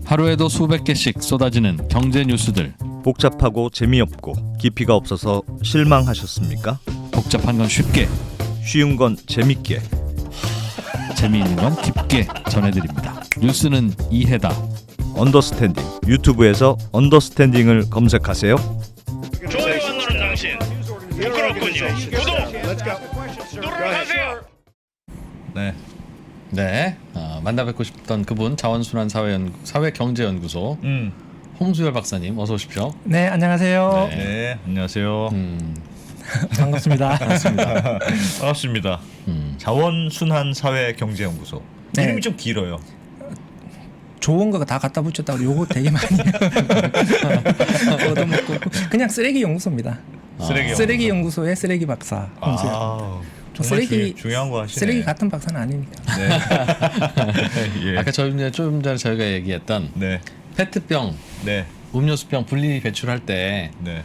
하루에도 수백 개씩 쏟아지는 경제 뉴스들. 복잡하고 재미없고 깊이가 없어서 실망하셨습니까? 복잡한 건 쉽게, 쉬운 건 재밌게. 재미있는 건 깊게 전해드립니다. 뉴스는 이해다. 언더스탠딩. 유튜브에서 언더스탠딩을 검색하세요. 좋아요 안 누른 당신 부끄럽군요. 구독 누르세요. 네, 만나 뵙고 싶던 그분, 자원순환 사회경제연구소 홍수열 박사님, 어서 오십시오. 네, 안녕하세요. 네, 안녕하세요. 반갑습니다. 반갑습니다. 자원순환 사회경제연구소. 네. 이름이 좀 길어요. 좋은 거 다 갖다 붙였다고 요거 되게 많이 얻어먹고 그냥 쓰레기 연구소입니다. 쓰레기 연구소의 쓰레기 박사 홍수열. 정말 중요한 거 하시네. 쓰레기 같은 박사는 아니니까. 네. 예. 아까 좀 전에 저희가 얘기했던 네. 페트병, 네. 음료수병 분리 배출할 때 네.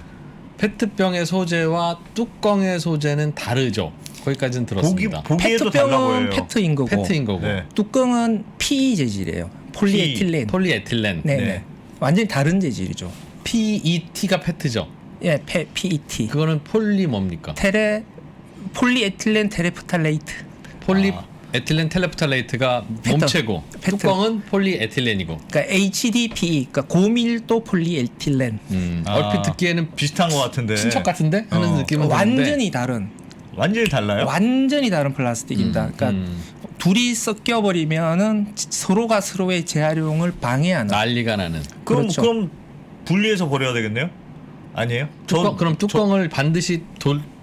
페트병의 소재와 뚜껑의 소재는 다르죠. 거기까지는 들었습니다. 보기에도 달라 페트병은 보여요. 페트인 거고 페트인 거고 네. 뚜껑은 PE 재질이에요. 폴리에틸렌. 폴리에틸렌. 네, 네. 네. 완전히 다른 재질이죠. PET가 페트죠. 예, PET. 그거는 폴리 뭡니까? 폴리에틸렌 테레프탈레이트. 폴리에틸렌 텔레프탈레이트가 페트. 몸체고 페트. 뚜껑은 폴리에틸렌이고. 그러니까 HDPE, 그러니까 고밀도 폴리에틸렌. 얼핏 듣기에는 비슷한 것 같은데. 친척 같은데 하는 느낌은 드는데 완전히 다른. 완전히 달라요? 완전히 다른 플라스틱입니다. 그러니까 둘이 섞여 버리면은 서로가 서로의 재활용을 방해하는. 난리가 나는. 그렇죠. 그럼 분리해서 버려야 되겠네요? 아니에요? 그럼 뚜껑을 반드시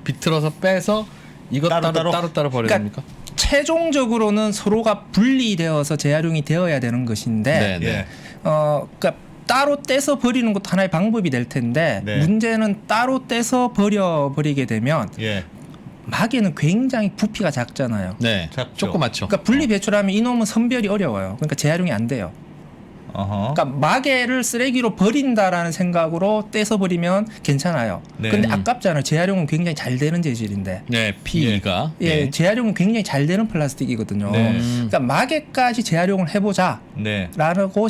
비틀어서 빼서 이것 따로 버려야 그러니까 됩니까? 최종적으로는 서로가 분리되어서 재활용이 되어야 되는 것인데, 네. 예. 그러니까 따로 떼서 버리는 것도 하나의 방법이 될 텐데 네. 문제는 따로 떼서 버리게 되면 예. 막에는 굉장히 부피가 작잖아요. 네, 작죠. 조그맣죠. 그러니까 분리 배출하면 이놈은 선별이 어려워요. 그러니까 재활용이 안 돼요. 어허. 그러니까 마개를 쓰레기로 버린다라는 생각으로 떼서 버리면 괜찮아요. 네. 근데 아깝잖아요. 재활용은 굉장히 잘 되는 재질인데. 네, PE가 예, 재활용은 굉장히 잘 되는 플라스틱이거든요. 네. 그러니까 마개까지 재활용을 해보자라고 네.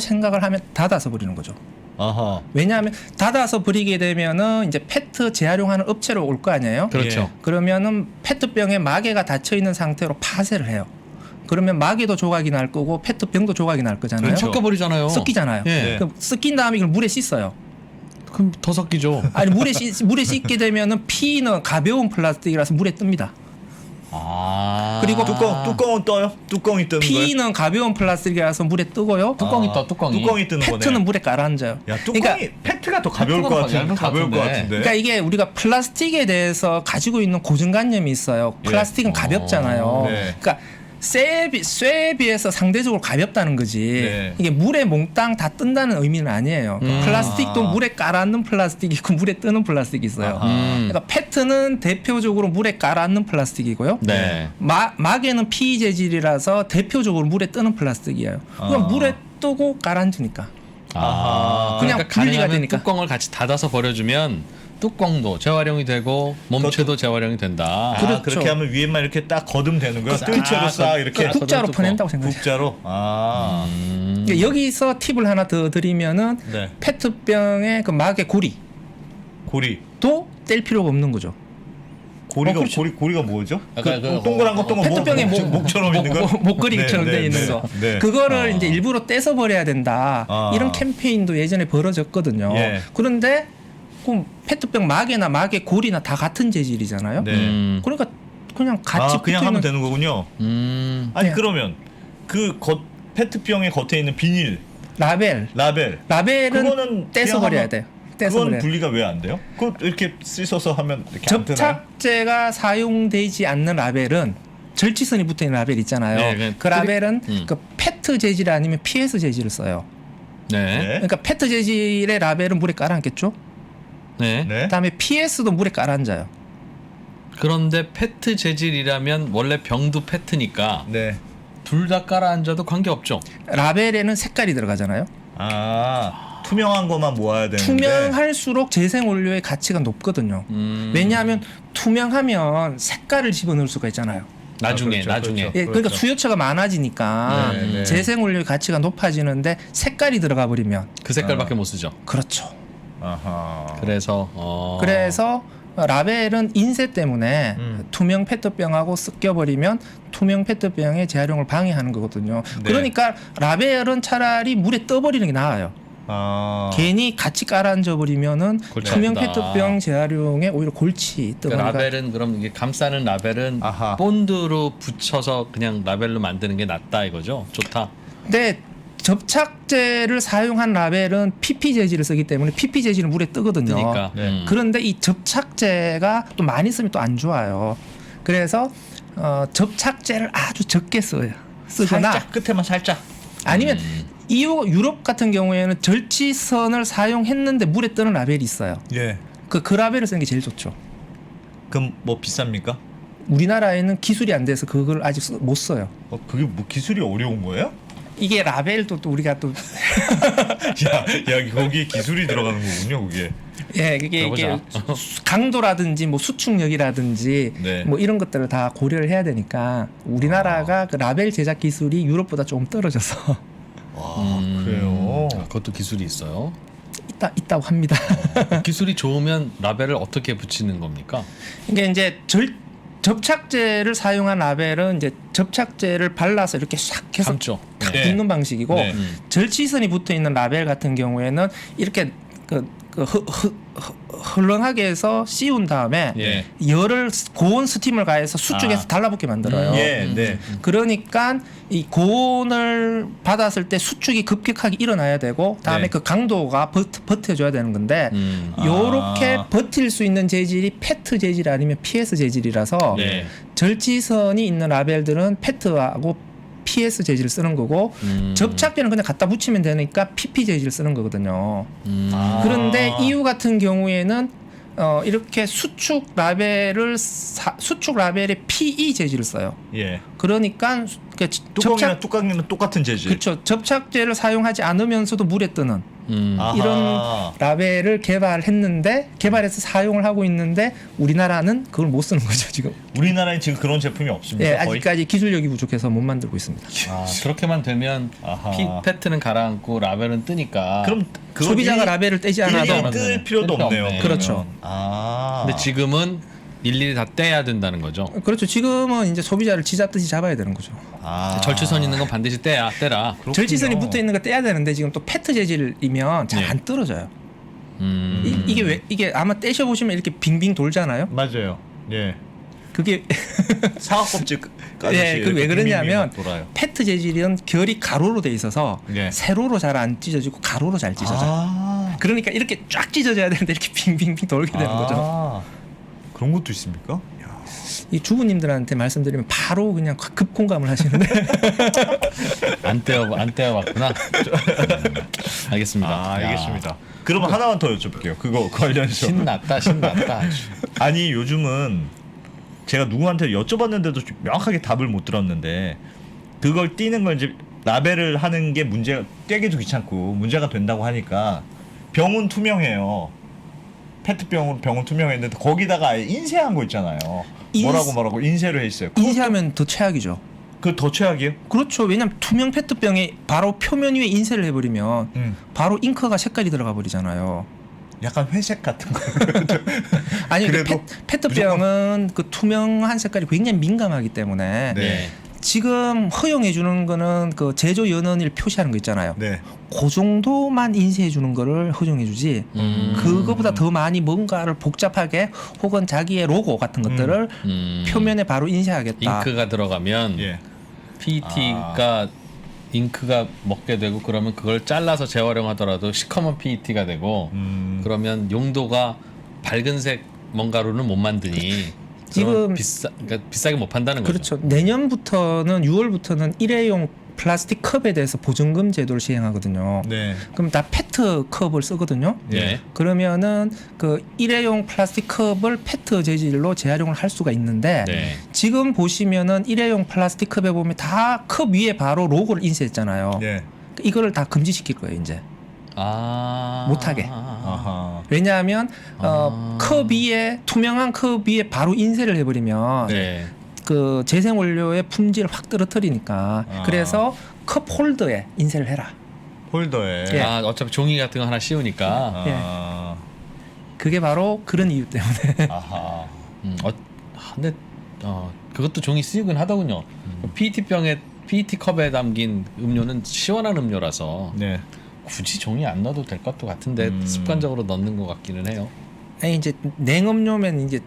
생각을 하면 닫아서 버리는 거죠. 어허. 왜냐하면 닫아서 버리게 되면은 이제 페트 재활용하는 업체로 올 거 아니에요. 그렇죠. 그러면은 페트병에 마개가 닫혀 있는 상태로 파쇄를 해요. 그러면 마개도 조각이 날 거고 페트병도 조각이 날 거잖아요. 그렇죠. 섞여버리잖아요. 섞이잖아요. 예. 네. 그럼 섞인 다음에 이걸 물에 씻어요. 그럼 더 섞이죠. 아니 물에 씻게 되면은 P는 가벼운 플라스틱이라서 물에 뜹니다. 그리고 뚜껑은 떠요? 뚜껑이 뜨는 거예요? P는 가벼운 플라스틱이라서 물에 뜨고요. 뚜껑이 떠, 뚜껑이. 뚜껑이 뜨는 거네. 페트는 물에 가라앉아요. 야, 뚜껑이 그러니까, 페트가 더 가벼울 것 페트가 같은데. 얇을 것 가벼울 것 같은데. 같은데. 그러니까 이게 우리가 플라스틱에 대해서 가지고 있는 고정관념이 있어요. 플라스틱은 가볍잖아요. 네. 그러니까 쇠에 비해서 상대적으로 가볍다는 거지. 네. 이게 물에 몽땅 다 뜬다는 의미는 아니에요. 플라스틱도 물에 깔아앉는 플라스틱이 있고 물에 뜨는 플라스틱이 있어요. 그러니까 페트는 대표적으로 물에 깔아앉는 플라스틱이고요. 네. 마개는 PE 재질이라서 대표적으로 물에 뜨는 플라스틱이에요. 그럼 물에 뜨고 깔아앉으니까. 그냥 그냥 분리가 가능하면 되니까. 뚜껑을 같이 닫아서 버려주면 뚜껑도 재활용이 되고 몸체도 재활용이 된다. 그렇죠. 그렇게 하면 위에만 이렇게 딱 거두면 거예요. 뜰채로 싹 이렇게 국자로 뚜껑. 퍼낸다고 생각해요. 국자로. 그러니까 여기서 팁을 하나 더 드리면은 네. 페트병의 그 마개 고리도 고리. 뗄 필요가 없는 거죠. 고리가 그렇죠. 고리가 뭐죠? 아까 그 동그란 거 페트병에 목처럼 있는 거. 목걸이처럼 네, 돼 네, 있는 네. 거. 네. 그거를 이제 일부러 떼서 버려야 된다. 아. 이런 캠페인도 예전에 벌어졌거든요. 예. 그런데 그럼 페트병 마개나 마개 고리나 다 같은 재질이잖아요. 네. 그러니까 그냥 같이 그냥 붙어 하면 있는 되는 거군요. 아니 네. 그러면 그 페트병의 겉에 있는 비닐 라벨. 라벨 라벨은 그거는 떼서 그냥 버려야 하면- 돼요. 떼서 그건 버려야 돼요. 분리가 왜 안 돼요? 그거 이렇게 씻어서 하면 이렇게 안 되나요? 접착제가 사용되지 않는 라벨은 절취선이 붙어 있는 라벨 있잖아요. 네, 그 라벨은 음. 그 페트 재질 아니면 PS 재질을 써요. 네. 네. 그러니까 페트 재질의 라벨은 물에 깔아앉겠죠. 네. 네. 그다음에 PS도 물에 깔아앉아요. 그런데 페트 재질이라면 원래 병도 페트니까 네. 둘 다 깔아앉아도 관계없죠. 라벨에는 색깔이 들어가잖아요. 투명한 것만 모아야 되는데. 투명할수록 재생 원료의 가치가 높거든요. 왜냐하면 투명하면 색깔을 집어넣을 수가 있잖아요. 나중에 예, 그러니까 수요처가 많아지니까 네, 네. 재생원료의 가치가 높아지는데 색깔이 들어가 버리면 그 색깔밖에 못 쓰죠. 그렇죠. 아하. 그래서 라벨은 인쇄 때문에 투명 페트병하고 섞여버리면 투명 페트병의 재활용을 방해하는 거거든요. 네. 그러니까 라벨은 차라리 물에 떠버리는 게 나아요. 괜히 같이 깔아앉아 버리면은 골치 투명 아프다. 페트병 재활용에 오히려 골치 그러니까 뜨거니까. 라벨은 그럼 이게 감싸는 라벨은 아하. 본드로 붙여서 그냥 라벨로 만드는 게 낫다 이거죠. 좋다. 근데 접착제를 사용한 라벨은 PP 재질을 쓰기 때문에 PP 재질은 물에 뜨거든요. 그러니까. 네. 그런데 이 접착제가 또 많이 쓰면 또 안 좋아요. 그래서 접착제를 아주 적게 쓰거나 살짝 끝에만 살짝. 아니면 유럽 같은 경우에는 절취선을 사용했는데 물에 뜨는 라벨이 있어요. 예. 그 라벨을 쓰는 게 제일 좋죠. 그럼 뭐 비쌉니까? 우리나라에는 기술이 안 돼서 그걸 아직 못 써요. 그게 뭐 기술이 어려운 거예요? 이게 라벨도 또 우리가 또 야, 거기에 기술이 들어가는 거군요, 그게. 예, 이게 들어보자. 강도라든지 뭐 수축력이라든지 네. 뭐 이런 것들을 다 고려를 해야 되니까 우리나라가 그 라벨 제작 기술이 유럽보다 조금 떨어져서 그래요. 그것도 기술이 있어요. 있다고 합니다. 기술이 좋으면 라벨을 어떻게 붙이는 겁니까? 이게 이제 접착제를 사용한 라벨은 이제 접착제를 발라서 이렇게 싹 해서 감죠. 탁 네. 붙는 방식이고 네. 절취선이 붙어 있는 라벨 같은 경우에는 이렇게 흘렁하게 해서 씌운 다음에 예. 열을 고온 스팀을 가해서 수축해서 달라붙게 만들어요. 예, 네. 그러니까 이 고온을 받았을 때 수축이 급격하게 일어나야 되고 다음에 네. 그 강도가 버텨줘야 되는 건데 요렇게 버틸 수 있는 재질이 페트 재질 아니면 PS 재질이라서 네. 절취선이 있는 라벨들은 페트하고 PS 재질을 쓰는 거고 접착제는 그냥 갖다 붙이면 되니까 PP 재질을 쓰는 거거든요. 그런데 EU 같은 경우에는 이렇게 수축 라벨에 PE 재질을 써요. 예. 그러니까 뚜껑이나 뚜껑이는 똑같은 재질. 그렇죠. 접착제를 사용하지 않으면서도 물에 뜨는 아하. 이런 라벨을 개발해서 사용을 하고 있는데 우리나라는 그걸 못 쓰는 거죠 지금. 우리나라에 지금 그런 제품이 없습니다. 예, 거의. 아직까지 기술력이 부족해서 못 만들고 있습니다. 그렇게만 되면 아하. 페트는 가라앉고 라벨은 뜨니까. 그럼 그걸 소비자가 라벨을 떼지 않아도 일일이 뜰 필요도 필요 없네요. 없네. 그렇죠. 근데 지금은 일일이 다 떼야 된다는 거죠. 그렇죠. 지금은 이제 소비자를 쥐잡듯이 잡아야 되는 거죠. 절취선 있는 건 반드시 떼라. 그렇군요. 절취선이 붙어 있는 거 떼야 되는데 지금 또 페트 재질이면 잘 안 떨어져요. 이게 아마 떼셔 보시면 이렇게 빙빙 돌잖아요. 맞아요. 예. 그게 사과 껍질까지. 예, 그 왜 그러냐면 돌아요. 페트 재질은 결이 가로로 돼 있어서 예. 세로로 잘 안 찢어지고 가로로 잘 찢어져. 그러니까 이렇게 쫙 찢어져야 되는데 이렇게 빙빙빙 돌게 되는 거죠. 그런 것도 있습니까? 이 주부님들한테 말씀드리면 바로 그냥 급공감을 하시는데 안 떼어봤구나. 알겠습니다. 알겠습니다. 그러면 하나만 더 여쭤볼게요. 그거 관련해서. 신났다. 아니 요즘은 제가 누구한테 여쭤봤는데도 좀 명확하게 답을 못 들었는데 그걸 띄는 걸 이제 라벨을 하는 게 떼기도 귀찮고 문제가 된다고 하니까 병은 투명해요. 페트병은 병은 투명했는데 거기다가 아예 인쇄한 거 있잖아요. 뭐라고 인쇄를 했어요. 인쇄하면 더 최악이죠. 그 더 최악이에요? 그렇죠. 왜냐하면 투명 페트병에 바로 표면 위에 인쇄를 해버리면 바로 잉크가 색깔이 들어가 버리잖아요. 약간 회색 같은 거. 아니 그래도 페트병은 그 투명한 색깔이 굉장히 민감하기 때문에 네. 지금 허용해 주는 거는 그 제조 연원일 표시하는 거 있잖아요. 네. 그 정도만 인쇄해 주는 거를 허용해 주지 그거보다 더 많이 뭔가를 복잡하게 혹은 자기의 로고 같은 것들을 표면에 바로 인쇄하겠다. 잉크가 들어가면 예. PET가 잉크가 먹게 되고 그러면 그걸 잘라서 재활용하더라도 시커먼 PET가 되고 그러면 용도가 밝은색 뭔가로는 못 만드니 지금 그러니까 비싸게 못 판다는 거죠. 그렇죠. 내년부터는 6월부터는 일회용 플라스틱 컵에 대해서 보증금 제도를 시행하거든요. 네. 그럼 다 페트 컵을 쓰거든요. 예. 그러면은 그 일회용 플라스틱 컵을 페트 재질로 재활용을 할 수가 있는데 네. 지금 보시면은 일회용 플라스틱 컵에 보면 다 컵 위에 바로 로고를 인쇄했잖아요. 네. 이거를 다 금지시킬 거예요, 이제. 못하게. 아하. 왜냐하면 컵 위에 투명한 컵 위에 바로 인쇄를 해버리면 네. 그 재생 원료의 품질을 확 떨어뜨리니까 그래서 컵 홀더에 인쇄를 해라. 홀더에. 예. 아 어차피 종이 같은 거 하나 씌우니까. 아. 그게 바로 그런 이유 때문에. 아하. 근데 그것도 종이 쓰이긴 하더군요. PET 컵에 담긴 음료는 시원한 음료라서 네. 굳이 종이 안 넣어도 될 것도 같은데 습관적으로 넣는 것 같기는 해요. 아니 이제 냉음료면 이제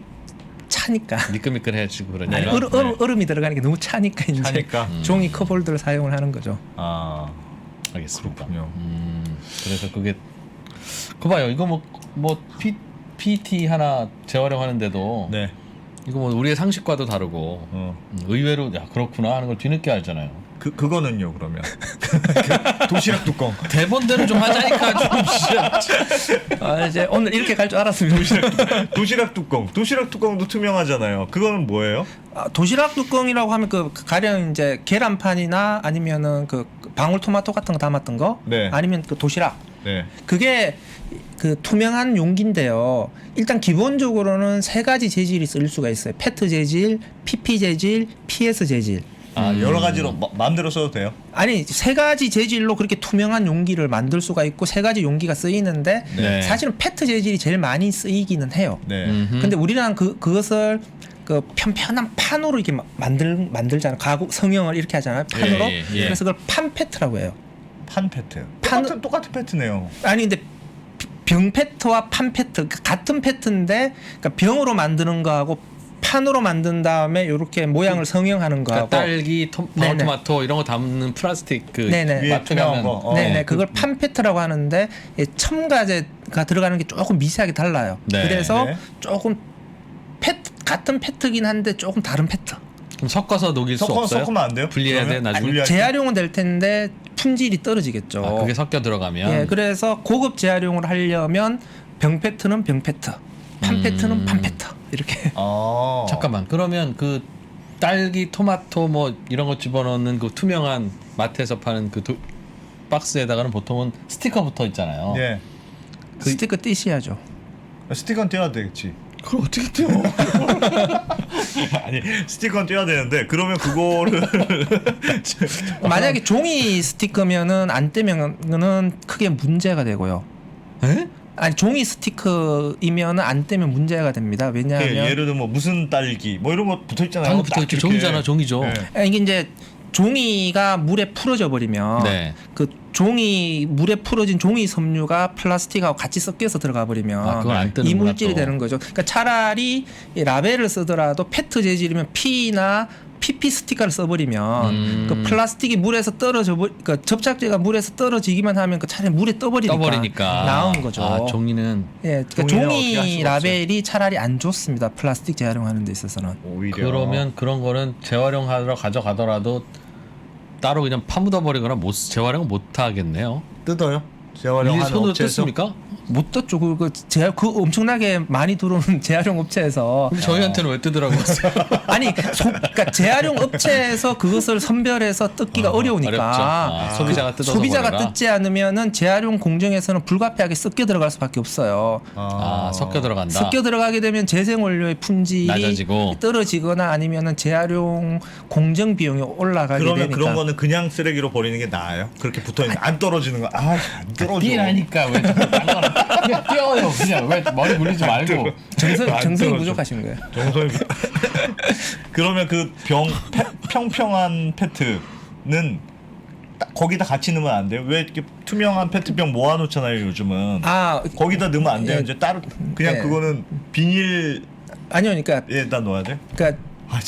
차니까. 미끌미끌해지고 그러냐. 아니, 얼음이 들어가니까 너무 차니까 이제 차니까. 종이 컵홀더를 사용을 하는 거죠. 아. 알겠습니다. 그렇군요. 그래서 그게 그 봐요. 이거 뭐 PET 하나 재활용하는데도 네. 이거 뭐 우리의 상식과도 다르고 의외로 야 그렇구나 하는 걸 뒤늦게 알잖아요. 그거는요 그러면 그 도시락 뚜껑. 대본대로 좀 하자니까 좀. 이제 오늘 이렇게 갈 줄 알았습니다. 도시락 뚜껑도 투명하잖아요. 그거는 뭐예요? 도시락 뚜껑이라고 하면 그 가령 이제 계란판이나 아니면은 그 방울토마토 같은 거 담았던 거, 네. 아니면 그 도시락. 네. 그게 그 투명한 용기인데요. 일단 기본적으로는 세 가지 재질이 쓸 수가 있어요. 페트 재질, PP 재질, PS 재질. 여러 가지로 마음대로 써도 돼요? 아니 세 가지 재질로 그렇게 투명한 용기를 만들 수가 있고 세 가지 용기가 쓰이는데 네. 사실은 페트 재질이 제일 많이 쓰이기는 해요. 네. 근데 우리는 그것을 그 편편한 판으로 이렇게 만들잖아요. 가구 성형을 이렇게 하잖아요. 판으로. 예. 그래서 그걸 판 페트라고 해요. 판 페트. 똑같은 페트네요. 아니 근데 병 페트와 판 페트 같은 페트인데 그러니까 병으로 만드는 거하고 판으로 만든 다음에 이렇게 모양을 성형하는 거하고 그러니까 딸기, 방울토마토 이런 거 담는 플라스틱 그 네네. 마트 가면 거. 네네 그걸 판 페트라고 하는데 이 첨가제가 들어가는 게 조금 미세하게 달라요. 네. 그래서 네. 조금 같은 페트긴 한데 조금 다른 페트. 그럼 섞어서 녹일 수 없어요? 섞으면 안 돼요? 분리해야 돼 그러면? 나중에. 분리할 때? 재활용은 될 텐데 품질이 떨어지겠죠. 그게 섞여 들어가면. 예, 그래서 고급 재활용을 하려면 병 페트는 병 페트, 판 페트는 판 페트 이렇게. 잠깐만. 그러면 그 딸기, 토마토 뭐 이런 거 집어넣는 그 투명한 마트에서 파는 그 박스에다가는 보통은 스티커 붙어 있잖아요. 예. 스티커 띄셔야죠. 스티커는 떼야 되겠지. 그걸 어떻게 떼요? 아니 스티커는 떼야 되는데 그러면 그거를 만약에 종이 스티커면은 안 떼면은 크게 문제가 되고요. 에? 아니 종이 스티커이면 안 떼면 문제가 됩니다. 왜냐하면 예를 들면 뭐 무슨 딸기 뭐 이런 거 붙어 있잖아요. 방금 붙어 있죠. 종이잖아, 종이죠. 이게 이제 종이가 물에 풀어져 버리면 네. 그 종이 물에 풀어진 종이 섬유가 플라스틱하고 같이 섞여서 들어가 버리면 그건 안 뜨는구나, 이물질이 또. 되는 거죠. 그러니까 차라리 이 라벨을 쓰더라도 페트 재질이면 P나 PP 스티커를 써버리면 그 플라스틱이 물에서 그 접착제가 물에서 떨어지기만 하면 그 차라리 물에 떠버리니까 나은 거죠. 종이는 예, 그러니까 종이는 어떻게 할 종이 수가 라벨이 차라리 안 좋습니다. 플라스틱 재활용하는 데 있어서는. 오히려 그러면 그런 거는 재활용하러 가져가더라도 따로 그냥 파묻어 버리거나 재활용 못 하겠네요. 뜯어요? 일일이 재활용하는 손으로 업체에서? 뜯습니까? 못 떴죠. 그 엄청나게 많이 들어오는 재활용 업체에서. 근데 저희한테는 왜 뜨더라고요? 아니, 그러니까 재활용 업체에서 그것을 선별해서 뜯기가 어려우니까. 어렵죠. 소비자가 뜯어서 소비자가 버려라. 뜯지 않으면은 재활용 공정에서는 불가피하게 섞여 들어갈 수밖에 없어요. 섞여 들어간다. 섞여 들어가게 되면 재생 원료의 품질이 낮아지고. 떨어지거나 아니면은 재활용 공정 비용이 올라가게 그러면 되니까. 그런 거는 그냥 쓰레기로 버리는 게 나아요? 그렇게 붙어 있는 안 떨어지는 거. 안 떨어져. 뛰라니까 왜 자꾸 딴 거는 그냥 뛰어요. 그냥 왜 머리 굴리지 말고. 정성이 떨어져. 부족하신 거예요. 정성이 그러면 그 평평한 페트는 거기다 같이 넣으면 안 돼요? 왜 이렇게 투명한 페트병 모아놓잖아요 요즘은. 거기다 넣으면 안 돼요? 예. 이제 따로 그냥 예. 그거는 비닐에다 아니요, 그러니까 넣어야 돼? 진짜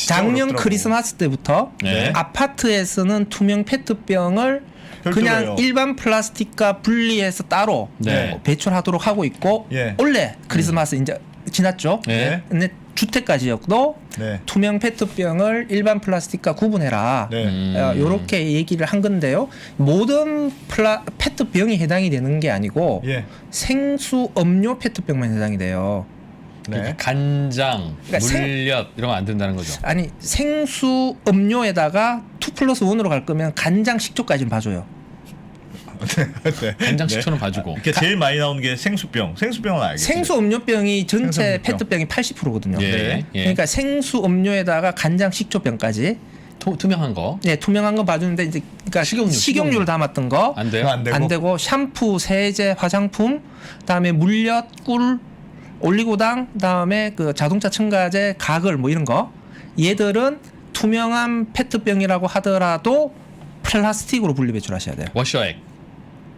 작년 어렵더라고. 크리스마스 때부터 네. 아파트에서는 투명 페트병을 그냥 별도로요. 일반 플라스틱과 분리해서 따로 네. 배출하도록 하고 있고 예. 원래 크리스마스 이제 지났죠. 네. 근데 주택가 지역도 네. 투명 페트병을 일반 플라스틱과 구분해라. 네. 요렇게 얘기를 한 건데요. 모든 페트병이 해당이 되는 게 아니고 예. 생수 음료 페트병만 해당이 돼요. 네. 간장, 그러니까 물엿 이런 거 안 된다는 거죠. 아니 생수 음료에다가 2+1으로 갈 거면 간장 식초까지는 봐줘요. 간장 식초는 봐주고. 이렇게 제일 많이 나오는 게 생수병. 생수병은 알겠지. 생수 음료병이 전체 생수 음료병. 페트병이 80%거든요. 예. 예. 그러니까 생수 음료에다가 간장 식초병까지 투명한 거. 네, 투명한 거 봐주는데 이제 그러니까 식용유, 식용유를 식용유. 담았던 거 안 돼요? 그거 안 되고. 안 되고 샴푸, 세제, 화장품, 그다음에 물엿, 꿀, 올리고당, 그다음에 그 자동차 첨가제, 가글 뭐 이런 거. 얘들은 투명한 페트병이라고 하더라도 플라스틱으로 분리 배출하셔야 돼요. 워셔액.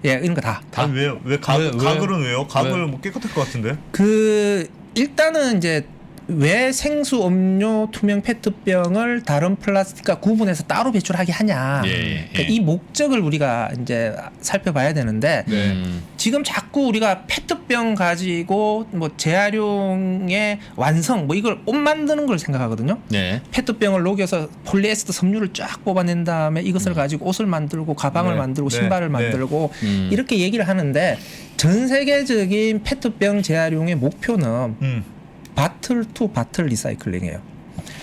예, 이런 거 다. 아니 왜 왜? 가글은 왜요? 가글 왜? 뭐 깨끗할 것 같은데. 그 일단은 이제 왜 생수 음료 투명 페트병을 다른 플라스틱과 구분해서 따로 배출하게 하냐. 예. 그러니까 이 목적을 우리가 이제 살펴봐야 되는데 네. 지금 자꾸 우리가 페트병 가지고 뭐 재활용의 완성 뭐 이걸 옷 만드는 걸 생각하거든요. 네. 페트병을 녹여서 폴리에스터 섬유를 쫙 뽑아낸 다음에 이것을 가지고 옷을 만들고 가방을 네. 만들고 네. 신발을 네. 만들고 음. 이렇게 얘기를 하는데 전 세계적인 페트병 재활용의 목표는 바틀 투 바틀 리사이클링이에요.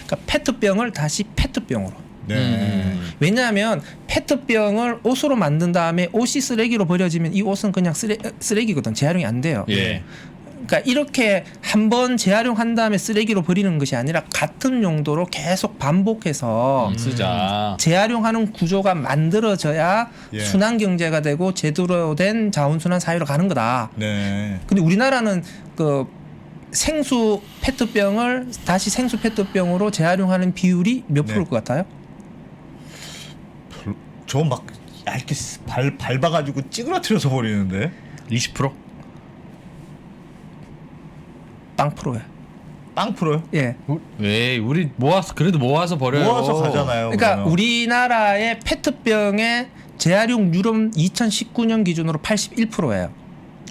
그러니까 페트병을 다시 페트병으로. 네. 왜냐하면 페트병을 옷으로 만든 다음에 옷이 쓰레기로 버려지면 이 옷은 그냥 쓰레기거든. 재활용이 안 돼요. 예. 그러니까 이렇게 한번 재활용한 다음에 쓰레기로 버리는 것이 아니라 같은 용도로 계속 반복해서 쓰자. 재활용하는 구조가 만들어져야 예. 순환 경제가 되고 제대로 된 자원순환 사회로 가는 거다. 네. 근데 우리나라는 그 생수 페트병을 다시 생수 페트병으로 재활용하는 비율이 몇 프로일 것 같아요? 저 막 얇게 밟아가지고 찌그러뜨려서 버리는데. 20%? 빵 프로예요. 빵 풀어요? 예. 왜 우리 그래도 모아서 버려요. 모아서 가잖아요. 그러니까 그러면. 우리나라의 페트병의 재활용률은 2019년 기준으로 81%예요.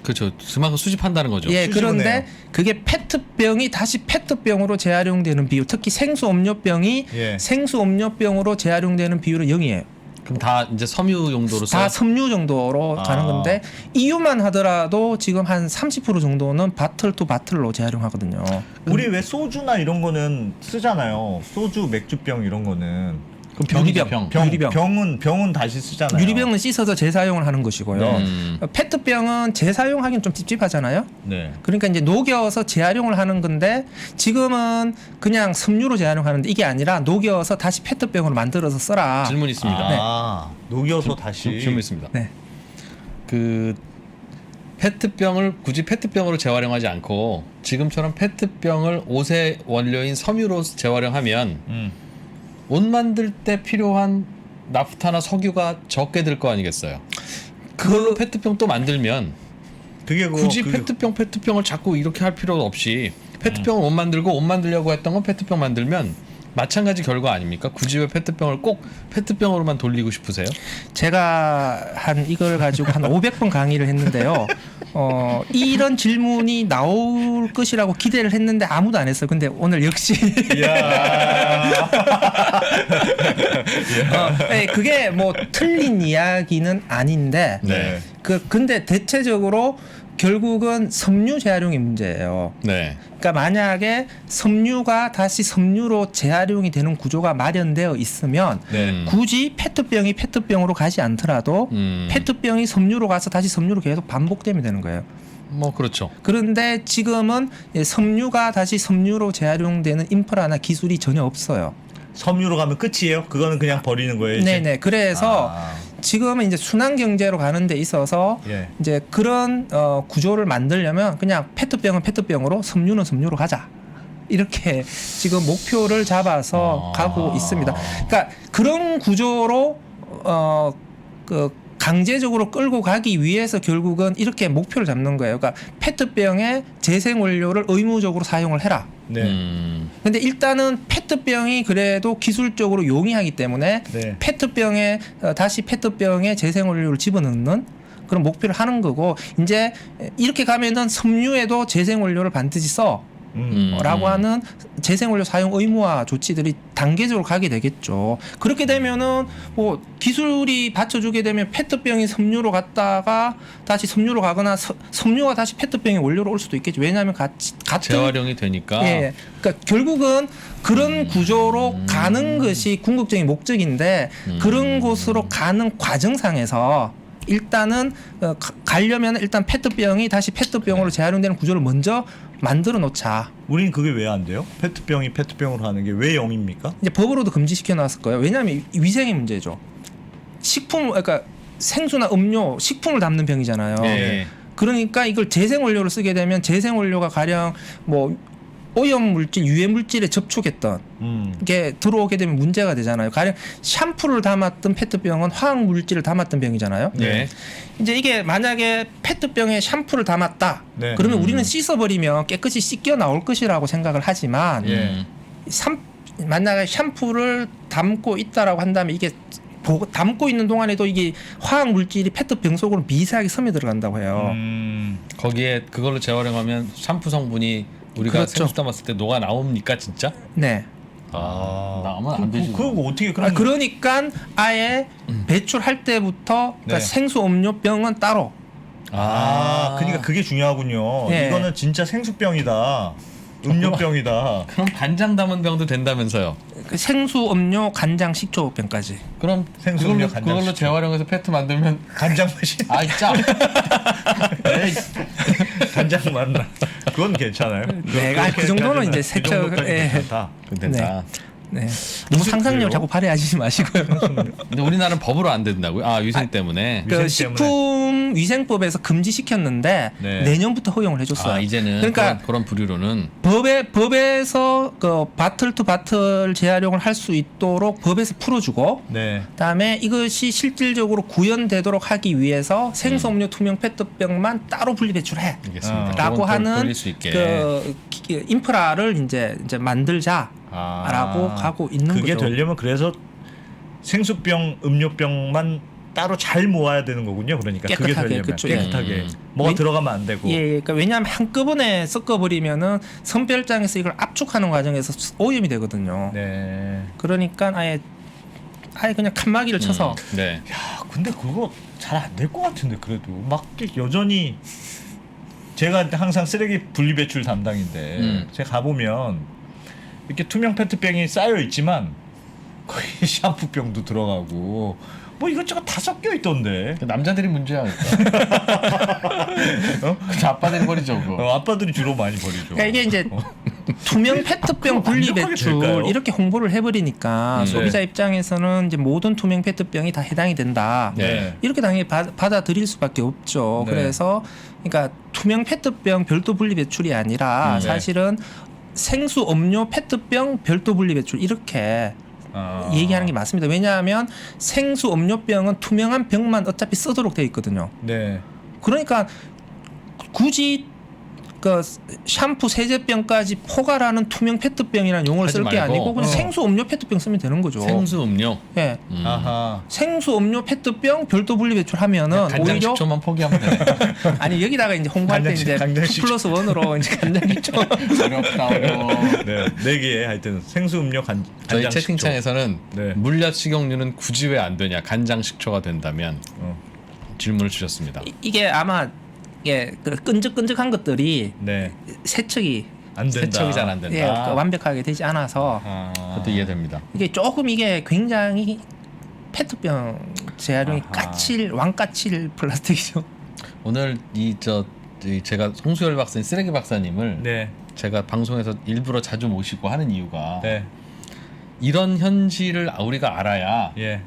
그렇죠. 그만큼 수집한다는 거죠. 예, 수집은 그런데 해요. 그게 페트병이 다시 페트병으로 재활용되는 비율, 특히 생수 음료병이 예. 생수 음료병으로 재활용되는 비율은 0이에요. 그럼 다 이제 섬유 용도로 다 섬유 정도로 아. 가는 건데 EU만 하더라도 지금 한 30% 정도는 바틀 투 바틀로 재활용하거든요. 우리 왜 소주나 이런 거는 쓰잖아요. 소주, 맥주병 이런 거는. 그럼 병이죠, 유리병. 병. 유리병. 병은 다시 쓰잖아요. 유리병은 씻어서 재사용을 하는 것이고요. 네. 페트병은 재사용하기는 좀 찝찝하잖아요. 네. 그러니까 이제 녹여서 재활용을 하는 건데 지금은 그냥 섬유로 재활용하는데 이게 아니라 녹여서 다시 페트병으로 만들어서 써라. 질문 있습니다. 아, 녹여서 다시. 질문 있습니다. 네. 그 페트병을 굳이 페트병으로 재활용하지 않고 지금처럼 페트병을 옷의 원료인 섬유로 재활용하면 옷 만들 때 필요한 나프타나 석유가 적게 들 거 아니겠어요? 그걸로 페트병 또 만들면 그게 굳이 페트병을 자꾸 이렇게 할 필요 없이 페트병을 못 만들고 옷 만들려고 했던 건 페트병 만들면 마찬가지 결과 아닙니까? 굳이 왜 페트병을 꼭 페트병으로만 돌리고 싶으세요? 제가 이걸 가지고 한 500번 강의를 했는데요. 이런 질문이 나올 것이라고 기대를 했는데 아무도 안 했어요. 근데 오늘 역시 이야. 네, 그게 뭐 틀린 이야기는 아닌데 네. 근데 대체적으로 결국은 섬유 재활용이 문제예요. 네. 그러니까 만약에 섬유가 다시 섬유로 재활용이 되는 구조가 마련되어 있으면 네. 굳이 페트병이 페트병으로 가지 않더라도 페트병이 섬유로 가서 다시 섬유로 계속 반복되면 되는 거예요. 뭐 그렇죠. 그런데 지금은 섬유가 다시 섬유로 재활용되는 인프라나 기술이 전혀 없어요. 섬유로 가면 끝이에요? 그거는 그냥 버리는 거예요? 이제? 네네. 그래서 아. 지금은 이제 순환 경제로 가는 데 있어서 예. 이제 그런 구조를 만들려면 그냥 페트병은 페트병으로 섬유는 섬유로 가자. 이렇게 지금 목표를 잡아서 가고 있습니다. 그러니까 그런 구조로 강제적으로 끌고 가기 위해서 결국은 이렇게 목표를 잡는 거예요. 그러니까 페트병의 재생 원료를 의무적으로 사용을 해라. 네. 근데 일단은 페트병이 그래도 기술적으로 용이하기 때문에 네. 페트병에 다시 페트병에 재생 원료를 집어넣는 그런 목표를 하는 거고 이제 이렇게 가면은 섬유에도 재생 원료를 반드시 써. 라고 하는 재생원료 사용 의무화 조치들이 단계적으로 가게 되겠죠. 그렇게 되면은 뭐 기술이 받쳐주게 되면 페트병이 섬유로 갔다가 다시 섬유로 가거나 섬유가 다시 페트병의 원료로 올 수도 있겠죠. 왜냐하면 같은 재활용이 되니까. 예, 그러니까 결국은 그런 구조로 가는 것이 궁극적인 목적인데 그런 곳으로 가는 과정상에서 일단은 가려면 일단 페트병이 다시 페트병으로 재활용되는 구조를 먼저 만들어 놓자. 우린 그게 왜 안 돼요? 페트병이 페트병으로 하는 게 왜 0입니까? 이제 법으로도 금지시켜 놨을 거예요. 왜냐하면 위생의 문제죠. 식품 그러니까 생수나 음료, 식품을 담는 병이잖아요. 예. 그러니까 이걸 재생 원료로 쓰게 되면 재생 원료가 가령 뭐 오염 물질, 유해 물질에 접촉했던 게 들어오게 되면 문제가 되잖아요. 가령 샴푸를 담았던 페트병은 화학 물질을 담았던 병이잖아요. 네. 이제 이게 만약에 페트병에 샴푸를 담았다. 네. 그러면 우리는 씻어버리면 깨끗이 씻겨 나올 것이라고 생각을 하지만 예. 만약에 샴푸를 담고 있다라고 한다면 이게 담고 있는 동안에도 이게 화학 물질이 페트병 속으로 미세하게 스며들어간다고 해요. 거기에 그걸로 재활용하면 샴푸 성분이 우리가 그렇죠. 생수 담았을 때 녹아 나옵니까 진짜? 네. 나오면 안 되지. 그거 어떻게 그러니까 아예 배출할 때부터 그러니까 네. 생수 음료병은 따로. 그러니까 그게 중요하군요. 예. 이거는 진짜 생수병이다. 음료병이다. 그럼 간장 담은 병도 된다면서요? 그 생수 음료 간장 식초병까지. 그럼 생수, 음료, 간장, 그걸로 식초. 재활용해서 페트 만들면 간장 맛이 아이 짜. 에이, 간장 맛나. 그건 괜찮아요. 내가 그 정도는 이제 세척. 예. 괜찮다. 괜찮다. 네. 너무 상상력 그래요? 자꾸 발휘하시지 마시고요. 근데 우리나라는 법으로 안 된다고요? 위생 때문에. 그 위생 식품위생법에서 금지시켰는데 네. 내년부터 허용을 해줬어요. 이제는 그러니까 그런 부류로는 법에서 그 바틀 투 바틀 재활용을 할 수 있도록 법에서 풀어주고 네. 그다음에 이것이 실질적으로 구현되도록 하기 위해서 생수음료 투명 페트병만 따로 분리 배출해. 알겠습니다. 라고 그건 하는 돌릴 수 있게. 그 인프라를 이제 만들자라고 가고 있는 그게 거죠. 되려면 그래서 생수병, 음료병만 따로 잘 모아야 되는 거군요. 그러니까 그게 깨끗하게, 되려면 그쵸. 깨끗하게 뭐가 왜- 들어가면 안 되고. 예, 그러니까 왜냐하면 한꺼번에 섞어버리면은 선별장에서 이걸 압축하는 과정에서 오염이 되거든요. 네. 그러니까 아예 그냥 칸막이를 쳐서 네. 야, 근데 그거 잘 안 될 것 같은데 그래도 막 여전히 제가 항상 쓰레기 분리 배출 담당인데 제가 가보면 이렇게 투명 페트병이 쌓여 있지만 거의 샴푸병도 들어가고 뭐 이것저것 다 섞여 있던데. 그 남자들이 문제야. 그 아빠들이 버리죠. 그거. 아빠들이 주로 많이 버리죠. 그러니까 이게 이제 투명 페트병 그거 분리 완벽하게 배출 될까요? 이렇게 홍보를 해버리니까 소비자 입장에서는 이제 모든 투명 페트병이 다 해당이 된다. 네. 이렇게 당연히 받아들일 수밖에 없죠. 네. 그래서 그러니까 투명 페트병 별도 분리 배출이 아니라 네. 사실은 생수 음료 페트병 별도 분리 배출 이렇게 얘기하는 게 맞습니다. 왜냐하면 생수 음료병은 투명한 병만 어차피 쓰도록 되어 있거든요. 네. 그러니까 굳이 그 샴푸 세제병까지 포괄하는 투명 페트병이라는 용어를 하지 쓸 게 말고, 아니고 그냥 생수 음료 페트병 쓰면 되는 거죠. 생수 음료. 예. 아하. 생수 음료 페트병 별도 분리 배출하면은 간장 오히려 식초만 포기하면 되네. 아니 여기다가 이제 홍보할 때 이제 간장 2+1으로 이제 간장 식초 어렵다 어려워. 네. 네 개에 하여튼 생수 음료 간장 저희 식초. 채팅창에서는 네. 물엿 식용유는 굳이 왜 안 되냐? 간장 식초가 된다면 질문을 주셨습니다. 이게 아마 그 끈적끈적한 것들이 네. 세척이 안 된다. 세척이 잘 안 된다. 예, 완벽하게 되지 않아서 그것도 이해됩니다. 이게 조금 이게 굉장히 페트병 재활용이 왕까칠 플라스틱이죠. 오늘 제가 송수열 박사님 쓰레기 박사님을 네. 제가 방송에서 일부러 자주 모시고 하는 이유가 네. 이런 현실을 우리가 알아야 예.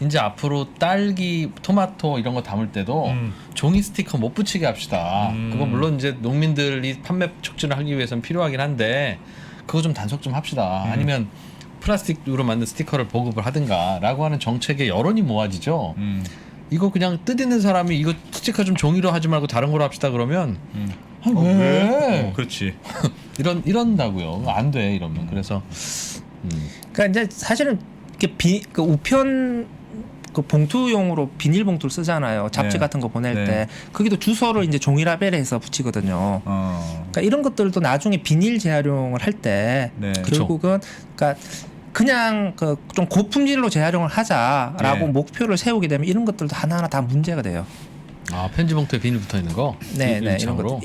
이제 앞으로 딸기, 토마토 이런 거 담을 때도 종이 스티커 못 붙이게 합시다. 그거 물론 이제 농민들이 판매 촉진을 하기 위해서는 필요하긴 한데 그거 좀 단속 좀 합시다. 아니면 플라스틱으로 만든 스티커를 보급을 하든가라고 하는 정책에 여론이 모아지죠. 이거 그냥 뜻있는 사람이 이거 스티커 좀 종이로 하지 말고 다른 걸로 합시다 그러면 왜? 그렇지. 이런다고요. 안 돼 이러면. 그래서 그러니까 이제 사실은 그 우편 그 봉투용으로 비닐봉투를 쓰잖아요. 잡지 네. 같은 거 보낼 네. 때 거기도 주소를 이제 종이 라벨에서 붙이거든요. 어. 그러니까 이런 것들도 나중에 비닐 재활용을 할 때 네. 결국은 그러니까 그냥 그 좀 고품질로 재활용을 하자라고 네. 목표를 세우게 되면 이런 것들도 하나하나 다 문제가 돼요. 편지 봉투에 비닐 붙어 있는 거. 네,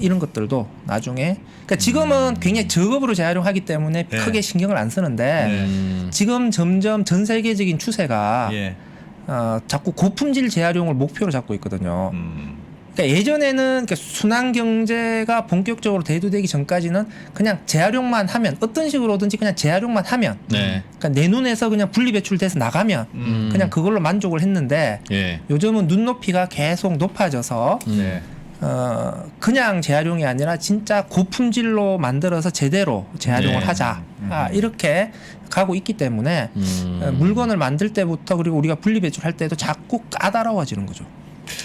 이런 것들도 나중에 그러니까 지금은 굉장히 저급으로 재활용하기 때문에 네. 크게 신경을 안 쓰는데 지금 점점 전 세계적인 추세가 예. 자꾸 고품질 재활용을 목표로 잡고 있거든요. 그러니까 예전에는 그러니까 순환 경제가 본격적으로 대두되기 전까지는 그냥 재활용만 하면 어떤 식으로든지 그냥 재활용만 하면 네. 그러니까 내 눈에서 그냥 분리배출돼서 나가면 그냥 그걸로 만족을 했는데 예. 요즘은 눈높이가 계속 높아져서 네. 그냥 재활용이 아니라 진짜 고품질로 만들어서 제대로 재활용을 네. 하자 이렇게 가고 있기 때문에 물건을 만들 때부터 그리고 우리가 분리배출할 때도 자꾸 까다로워지는 거죠.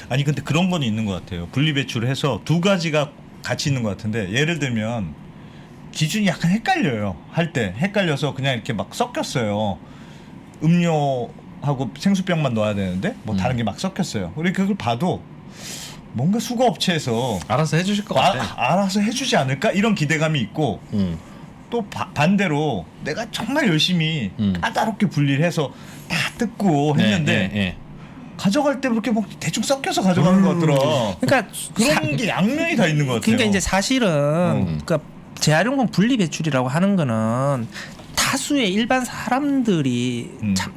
아니 근데 그런 건 있는 것 같아요. 분리배출을 해서 두 가지가 같이 있는 것 같은데 예를 들면 기준이 약간 헷갈려요. 할 때 헷갈려서 그냥 이렇게 막 섞였어요. 음료하고 생수병만 넣어야 되는데 뭐 다른 게 막 섞였어요. 우리 그걸 봐도 뭔가 수거업체에서 알아서 해주실 것 같아. 알아서 해주지 않을까 이런 기대감이 있고 또 반대로 내가 정말 열심히 까다롭게 분리를 해서 다 뜯고 했는데 네, 네. 가져갈 때 그렇게 막 대충 섞여서 가져가는 것 같더라. 그러니까 그런 게 양면이 다 있는 것 같아요. 그러니까 이제 사실은 그러니까 재활용품 분리배출이라고 하는 거는 다수의 일반 사람들이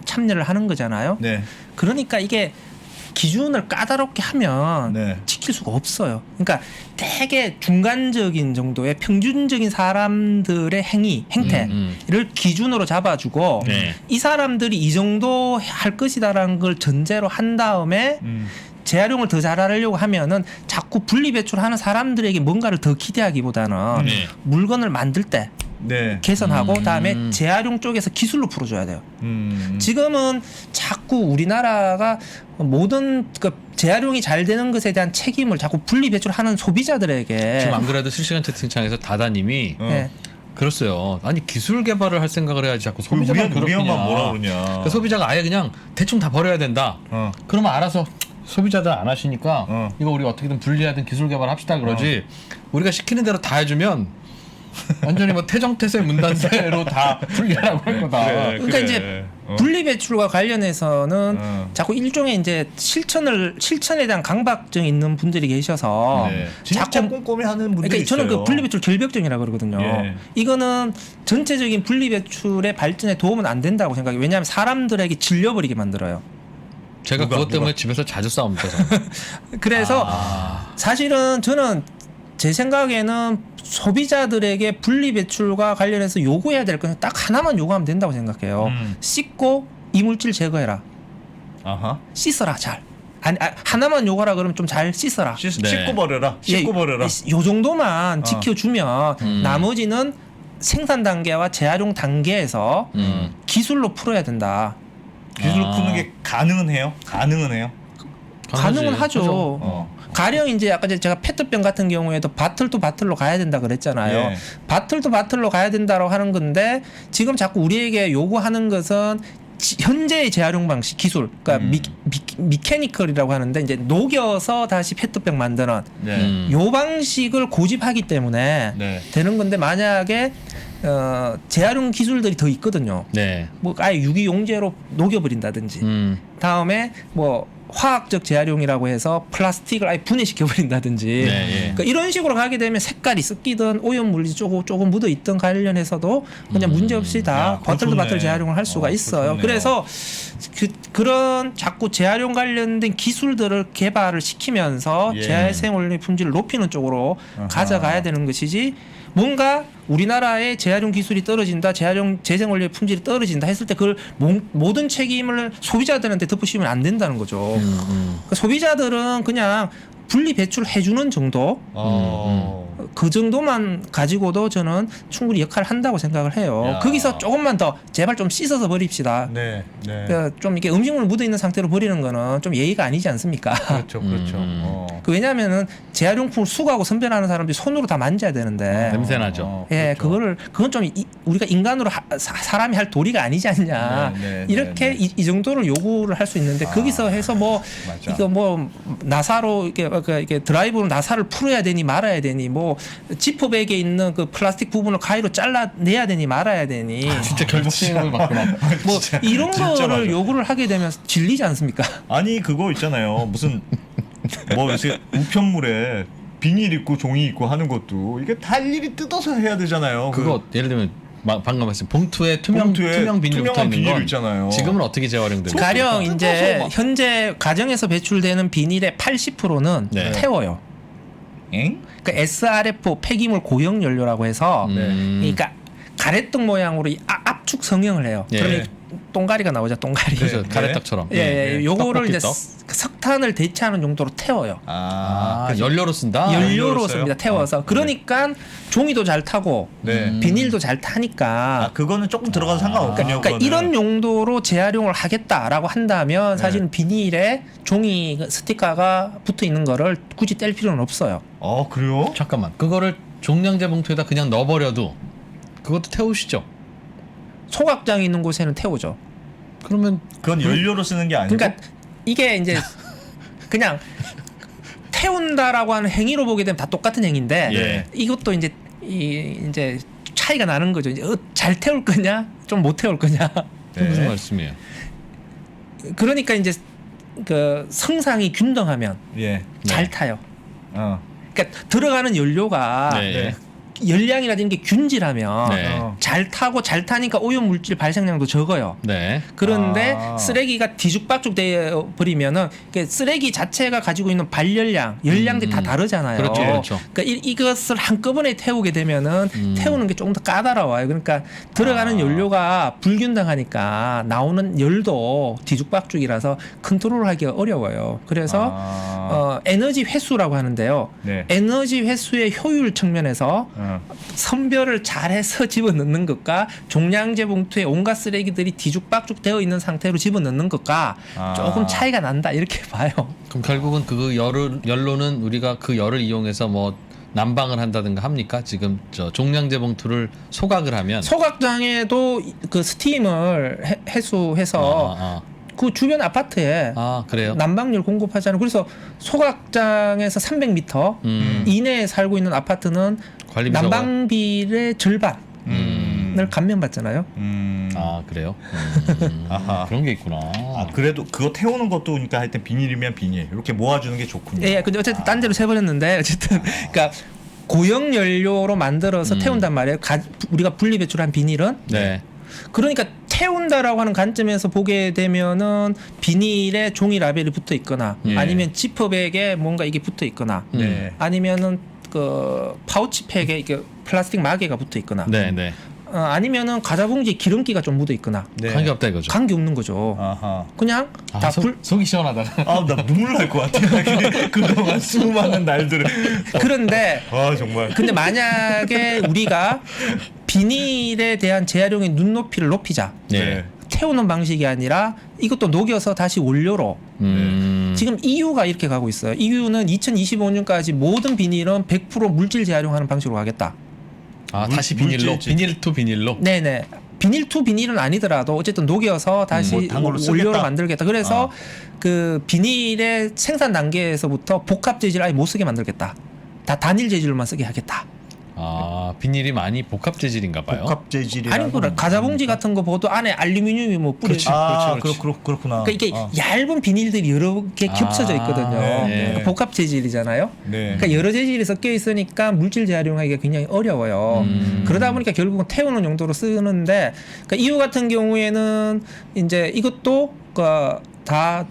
참여를 하는 거잖아요. 네. 그러니까 이게 기준을 까다롭게 하면 네. 지킬 수가 없어요. 그러니까 되게 중간적인 정도의 평균적인 사람들의 행태를 기준으로 잡아주고 네. 이 사람들이 이 정도 할 것이다라는 걸 전제로 한 다음에 재활용을 더 잘하려고 하면은 자꾸 분리배출하는 사람들에게 뭔가를 더 기대하기보다는 네. 물건을 만들 때 네. 개선하고 다음에 재활용 쪽에서 기술로 풀어줘야 돼요. 지금은 자꾸 우리나라가 모든 그 재활용이 잘 되는 것에 대한 책임을 자꾸 분리배출하는 소비자들에게 지금 안 그래도 실시간 채팅창에서 다다님이 네. 그렇어요. 아니 기술 개발을 할 생각을 해야지 자꾸 소비자만 우리 괴롭히냐. 엄마 뭐라 그러냐. 그 소비자가 아예 그냥 대충 다 버려야 된다. 그러면 알아서 소비자들 안 하시니까 이거 우리 어떻게든 분리하든 기술 개발합시다 그러지. 우리가 시키는 대로 다 해주면 완전히 뭐 태정태세 문단세로 다 분리하라고 할 거다. 그러니까 이제 분리배출과 관련해서는 자꾸 일종의 이제 실천에 대한 강박증이 있는 분들이 계셔서 네. 진짜 꼼꼼히 하는 분들이 그러니까 저는 있어요. 그 분리배출 결벽증이라 그러거든요. 예. 이거는 전체적인 분리배출의 발전에 도움은 안 된다고 생각해요. 왜냐하면 사람들에게 질려버리게 만들어요. 제가 그것 때문에 집에서 자주 싸웁니다. 저는. 그래서 사실은 저는 제 생각에는 소비자들에게 분리배출과 관련해서 요구해야 될 건 딱 하나만 요구하면 된다고 생각해요. 씻고 이물질 제거해라. 아하. 씻어라 잘. 아니, 하나만 요구하라 그러면 좀 잘 씻어라. 네. 씻고 버려라. 씻고 버려라. 요 정도만 지켜주면 나머지는 생산 단계와 재활용 단계에서 기술로 풀어야 된다. 기술 푸는 게 가능은 해요? 가능은 해요? 가능은 하지. 하죠. 가령 이제 아까 제가 페트병 같은 경우에도 바틀 투 바틀로 가야 된다 그랬잖아요. 예. 바틀 투 바틀로 가야 된다고 하는 건데 지금 자꾸 우리에게 요구하는 것은 현재의 재활용 방식 기술, 그러니까 미케니컬이라고 하는데 이제 녹여서 다시 페트병 만드는 네. 요 방식을 고집하기 때문에 네. 되는 건데 만약에 재활용 기술들이 더 있거든요. 네. 뭐 아예 유기용제로 녹여버린다든지 다음에 뭐 화학적 재활용이라고 해서 플라스틱을 아예 분해시켜 버린다든지 네, 예. 그러니까 이런 식으로 가게 되면 색깔이 섞이든 오염물이 조금 묻어 있던 관련해서도 그냥 문제없이 다 야, 그거 바틀 투 바틀 좋네. 재활용을 할 수가 그거 있어요. 좋네요. 그래서 그런 자꾸 재활용 관련된 기술들을 개발을 시키면서 예. 재생원료 품질을 높이는 쪽으로 가져가야 되는 것이지 뭔가 우리나라의 재활용 기술이 떨어진다, 재생원료의 품질이 떨어진다 했을 때 그걸 모든 책임을 소비자들한테 덮으시면 안 된다는 거죠. 그러니까 소비자들은 그냥 분리 배출을 해주는 정도 그 정도만 가지고도 저는 충분히 역할을 한다고 생각을 해요. 야. 거기서 조금만 더 제발 좀 씻어서 버립시다. 네. 네. 좀 이렇게 음식물 묻어 있는 상태로 버리는 거는 좀 예의가 아니지 않습니까? 그렇죠. 그렇죠. 왜냐하면은 재활용품을 수거하고 선별하는 사람들이 손으로 다 만져야 되는데 냄새 나죠. 예, 그렇죠. 그건 좀 우리가 인간으로 사람이 할 도리가 아니지 않냐. 네, 이렇게 네. 이 정도를 요구를 할 수 있는데 거기서 해서 뭐 맞아. 이거 뭐 나사로 이렇게 드라이브로 나사를 풀어야 되니 말아야 되니 뭐 지퍼백에 있는 그 플라스틱 부분을 가위로 잘라내야 되니 말아야 되니 진짜 결벽증을 맞구나. 뭐 이런 진짜 거를 맞아. 요구를 하게 되면 질리지 않습니까? 아니 그거 있잖아요. 무슨 뭐 요새 우편물에 비닐 있고 종이 있고 하는 것도 이게 다 일일이 뜯어서 해야 되잖아요. 그거 예를 들면 방금 말씀 봉투에 투명 비닐 붙어 있는 비닐 건 있잖아요. 지금은 어떻게 재활용되고 가령 있습니까? 이제 현재 가정에서 배출되는 비닐의 80%는 네. 태워요. 엥? 그 SRF 폐기물 고형 연료라고 해서 그러니까 가래떡 모양으로 이 압축 성형을 해요. 예. 그러면 동가리가 나오죠. 동가리. 그래서 네. 가래떡처럼. 예, 요거를 이제 떡볶이떡? 석탄을 대체하는 용도로 태워요. 연료로 쓴다. 연료로 써요? 씁니다. 태워서. 그러니까 종이도 잘 타고 네. 비닐도 잘 타니까. 그거는 조금 들어가도 상관없군요. 그러니까 그거는. 이런 용도로 재활용을 하겠다라고 한다면 사실은 비닐에 종이 스티커가 붙어 있는 거를 굳이 뗄 필요는 없어요. 그래요? 잠깐만. 그거를 종량제 봉투에다 그냥 넣어버려도 그것도 태우시죠. 소각장이 있는 곳에는 태우죠. 그러면 그건 연료로 쓰는 게 아니고. 그러니까 이게 이제 그냥 태운다라고 하는 행위로 보게 되면 다 똑같은 행위인데 예. 이것도 이제 이제 차이가 나는 거죠. 이제 잘 태울 거냐, 좀 못 태울 거냐. 네. 무슨 말씀이에요? 그러니까 이제 그 성상이 균등하면 예. 잘 타요. 어. 그러니까 들어가는 연료가 네. 열량이라든지 게 균질하면 네. 잘 타고 잘 타니까 오염 물질 발생량도 적어요. 네. 그런데 아. 쓰레기가 뒤죽박죽 되어 버리면은 쓰레기 자체가 가지고 있는 발열량, 열량들이 다 다르잖아요. 그렇죠, 그렇죠. 그러니까 이것을 한꺼번에 태우게 되면은 태우는 게 조금 더 까다로워요. 그러니까 들어가는 연료가 불균등하니까 나오는 열도 뒤죽박죽이라서 컨트롤하기가 어려워요. 그래서 에너지 회수라고 하는데요. 네. 에너지 회수의 효율 측면에서 선별을 잘해서 집어넣는 것과 종량제 봉투에 온갖 쓰레기들이 뒤죽박죽 되어 있는 상태로 집어넣는 것과 조금 차이가 난다 이렇게 봐요. 그럼 결국은 그 연료는 우리가 그 열을 이용해서 뭐 난방을 한다든가 합니까? 지금 저 종량제 봉투를 소각을 하면 소각장에도 그 스팀을 해수해서 그 주변 아파트에 그래요? 난방열 공급하잖아요. 그래서 소각장에서 300m 이내에 살고 있는 아파트는 관리비가 난방비의 절반을 감면받잖아요. 그래요? 아하. 그런 게 있구나. 그래도 그거 태우는 것도 그러니까 하여튼 비닐이면 비닐 이렇게 모아주는 게 좋군요. 예, 근데 어쨌든 딴 데로 세버렸는데 어쨌든 그러니까 고형 연료로 만들어서 태운단 말이에요. 우리가 분리 배출한 비닐은. 네. 그러니까 태운다라고 하는 관점에서 보게 되면은 비닐에 종이 라벨이 붙어 있거나 예. 아니면 지퍼백에 뭔가 이게 붙어 있거나 네. 아니면은 그 파우치팩에 이게 플라스틱 마개가 붙어 있거나 네, 네. 아니면은 과자봉지에 기름기가 좀 묻어 있거나 네. 관계 없다 이거죠. 관계 없는 거죠. 아하. 그냥 다 속이 시원하다. 나 눈물 날 것 같아. 그동안 수많은 날들을. 그런데 정말. 근데 만약에 우리가 비닐에 대한 재활용의 눈높이를 높이자. 네. 태우는 방식이 아니라 이것도 녹여서 다시 원료로 지금 EU가 이렇게 가고 있어요. EU는 2025년까지 모든 비닐은 100% 물질 재활용하는 방식으로 가겠다. 다시 비닐로? 물질지. 비닐 투 비닐로? 네네. 비닐 투 비닐은 아니더라도 어쨌든 녹여서 다시 단 걸로 원료로 쓰겠다. 만들겠다. 그래서 그 비닐의 생산 단계에서부터 복합 재질 아예 못 쓰게 만들겠다. 다 단일 재질로만 쓰게 하겠다. 비닐이 많이 복합 재질인가 봐요. 복합 재질이. 아니 그 과자봉지 같은 거 보도 안에 알루미늄이 뭐 뿌려. 그렇지. 그렇구나. 그러니까 이게 얇은 비닐들이 여러 개 겹쳐져 있거든요. 네. 그러니까 복합 재질이잖아요. 네. 그러니까 여러 재질이 섞여 있으니까 물질 재활용하기가 굉장히 어려워요. 그러다 보니까 결국은 태우는 용도로 쓰는데, 그러니까 EU 같은 경우에는 이제 이것도 다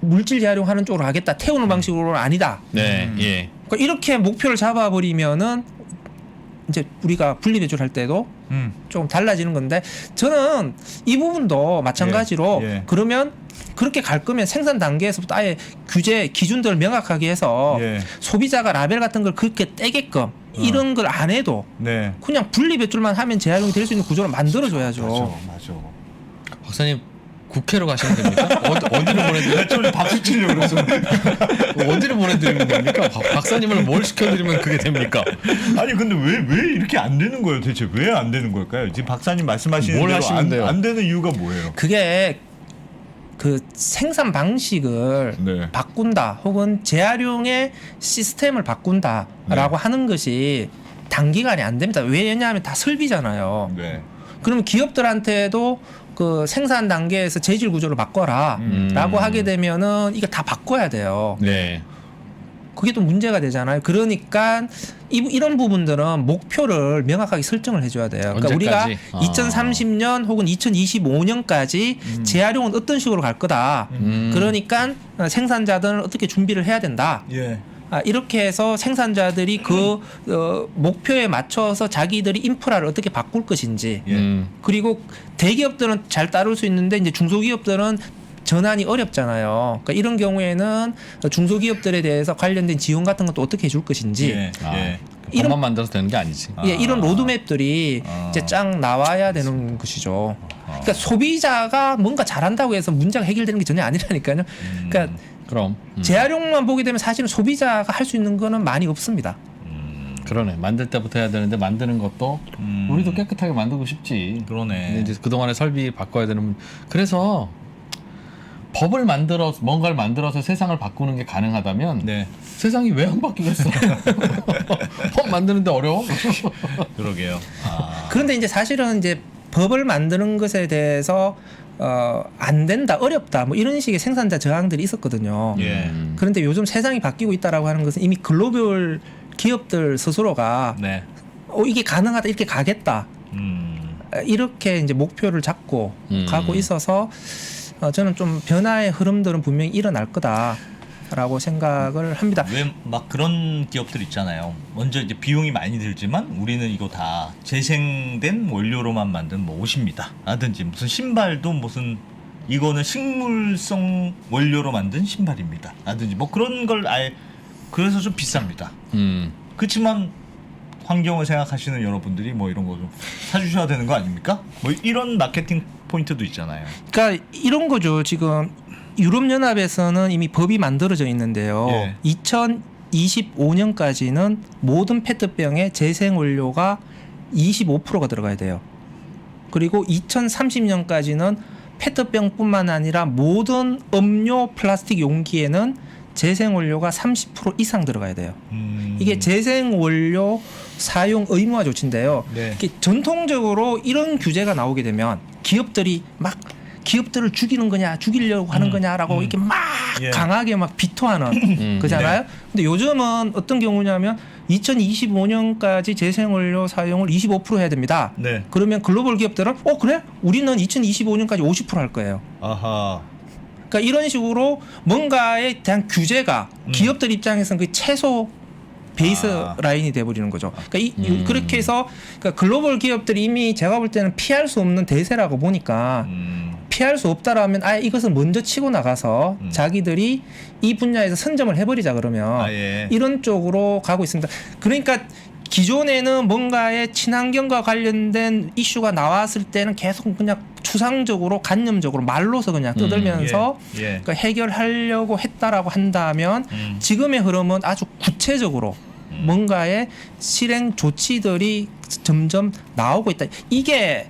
물질 재활용하는 쪽으로 하겠다. 태우는 방식으로는 아니다. 네, 예. 그러니까 이렇게 목표를 잡아버리면은 이제 우리가 분리 배출할 때도 좀 달라지는 건데, 저는 이 부분도 마찬가지로 예. 그러면 그렇게 갈 거면 생산 단계에서부터 아예 규제 기준들을 명확하게 해서 예. 소비자가 라벨 같은 걸 그렇게 떼게끔 이런 걸 안 해도 네. 그냥 분리 배출만 하면 재활용이 될 수 있는 구조를 만들어줘야죠. 맞아. 박사님 국회로 가시면 됩니까? 어디로 보내드려요? 좀 박수 치려고 그래서. 어디로 보내드리는 겁니까? 박사님을 뭘 시켜드리면 그게 됩니까? 아니 근데 왜 이렇게 안 되는 거예요? 대체 왜 안 되는 걸까요? 지금 박사님 말씀하시는 뭘 대로 하시는데요? 안 되는 이유가 뭐예요? 그게 그 생산 방식을 네. 바꾼다 혹은 재활용의 시스템을 바꾼다라고 하는 것이 단기간에 안 됩니다. 왜냐하면 다 설비잖아요. 네. 그러면 기업들한테도 그 생산 단계에서 재질 구조를 바꿔라 라고 하게 되면은 이거 다 바꿔야 돼요. 네. 그게 또 문제가 되잖아요. 그러니까 이런 부분들은 목표를 명확하게 설정을 해줘야 돼요. 그러니까 우리가 언제까지? 2030년 혹은 2025년까지 재활용은 어떤 식으로 갈 거다. 그러니까 생산자들은 어떻게 준비를 해야 된다. 예. 이렇게 해서 생산자들이 그 목표에 맞춰서 자기들이 인프라를 어떻게 바꿀 것인지 예. 그리고 대기업들은 잘 따를 수 있는데 이제 중소기업들은 전환이 어렵잖아요. 그러니까 이런 경우에는 중소기업들에 대해서 관련된 지원 같은 것도 어떻게 해줄 것인지 예. 예. 이런- 법만 만들어서 되는 게 아니지. 이런 로드맵들이 이제 쫙 나와야 되는 것이죠. 그러니까 소비자가 뭔가 잘한다고 해서 문제가 해결되는 게 전혀 아니라니까요. 그러니까 그럼 재활용만 보게 되면 사실은 소비자가 할 수 있는 거는 많이 없습니다. 그러네. 만들 때부터 해야 되는데 만드는 것도 우리도 깨끗하게 만들고 싶지. 그러네. 근데 이제 그동안의 설비 바꿔야 되는. 그래서 법을 만들어서 뭔가를 만들어서 세상을 바꾸는 게 가능하다면 네. 세상이 왜 안 바뀌겠어? 법 만드는데 어려워? 그러게요. 그런데 이제 사실은 이제 법을 만드는 것에 대해서 안 된다, 어렵다, 뭐 이런 식의 생산자 저항들이 있었거든요. 예. 그런데 요즘 세상이 바뀌고 있다라고 하는 것은 이미 글로벌 기업들 스스로가 네. 이게 가능하다, 이렇게 가겠다, 이렇게 이제 목표를 잡고 가고 있어서 저는 좀 변화의 흐름들은 분명히 일어날 거다라고 생각을 합니다. 왜 막 그런 기업들 있잖아요. 먼저 이제 비용이 많이 들지만 우리는 이거 다 재생된 원료로만 만든 뭐 옷입니다. 라든지 무슨 신발도 무슨 이거는 식물성 원료로 만든 신발입니다. 라든지 뭐 그런 걸 아예 그래서 좀 비쌉니다. 그렇지만 환경을 생각하시는 여러분들이 뭐 이런 거 좀 사주셔야 되는 거 아닙니까? 뭐 이런 마케팅 포인트도 있잖아요. 그러니까 이런 거죠. 지금 유럽연합에서는 이미 법이 만들어져 있는데요. 예. 2025년까지는 모든 페트병의 재생원료가 25%가 들어가야 돼요. 그리고 2030년까지는 페트병뿐만 아니라 모든 음료 플라스틱 용기에는 재생원료가 30% 이상 들어가야 돼요. 이게 재생원료 사용 의무화 조치인데요. 네. 이게 전통적으로 이런 규제가 나오게 되면 기업들이 막 기업들을 죽이는 거냐, 죽이려고 하는 거냐라고 이렇게 막 예. 강하게 막 비토하는 거잖아요. 네. 근데 요즘은 어떤 경우냐면 2025년까지 재생원료 사용을 25% 해야 됩니다. 네. 그러면 글로벌 기업들은 그래? 우리는 2025년까지 50% 할 거예요. 아하. 그러니까 이런 식으로 뭔가에 대한 규제가 기업들 입장에서는 그 최소 베이스 라인이 돼버리는 거죠. 그러니까 그렇게 해서 그러니까 글로벌 기업들이 이미 제가 볼 때는 피할 수 없는 대세라고 보니까 피할 수 없다라면 아예 이것을 먼저 치고 나가서 자기들이 이 분야에서 선점을 해버리자 그러면 예. 이런 쪽으로 가고 있습니다. 그러니까 기존에는 뭔가의 친환경과 관련된 이슈가 나왔을 때는 계속 그냥 추상적으로 관념적으로 말로서 그냥 떠들면서 예. 그러니까 해결하려고 했다라고 한다면 지금의 흐름은 아주 구체적으로 뭔가의 실행 조치들이 점점 나오고 있다. 이게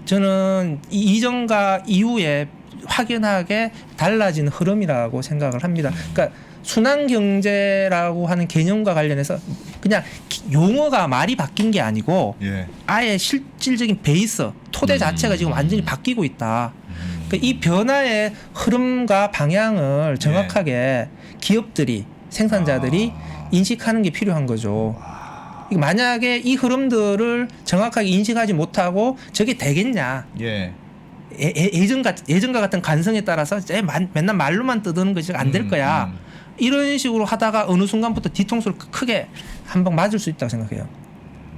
저는 이전과 이후에 확연하게 달라진 흐름이라고 생각을 합니다. 그러니까 순환 경제라고 하는 개념과 관련해서 그냥 용어가 말이 바뀐 게 아니고 예. 아예 실질적인 베이스 토대 자체가 지금 완전히 바뀌고 있다. 그러니까 이 변화의 흐름과 방향을 정확하게 기업들이 생산자들이 인식하는 게 필요한 거죠. 만약에 이 흐름들을 정확하게 인식하지 못하고 저게 되겠냐? 예. 예전과 같은 관성에 따라서 맨날 말로만 떠드는 것이 안 될 거야. 이런 식으로 하다가 어느 순간부터 뒤통수를 크게 한 방 맞을 수 있다고 생각해요.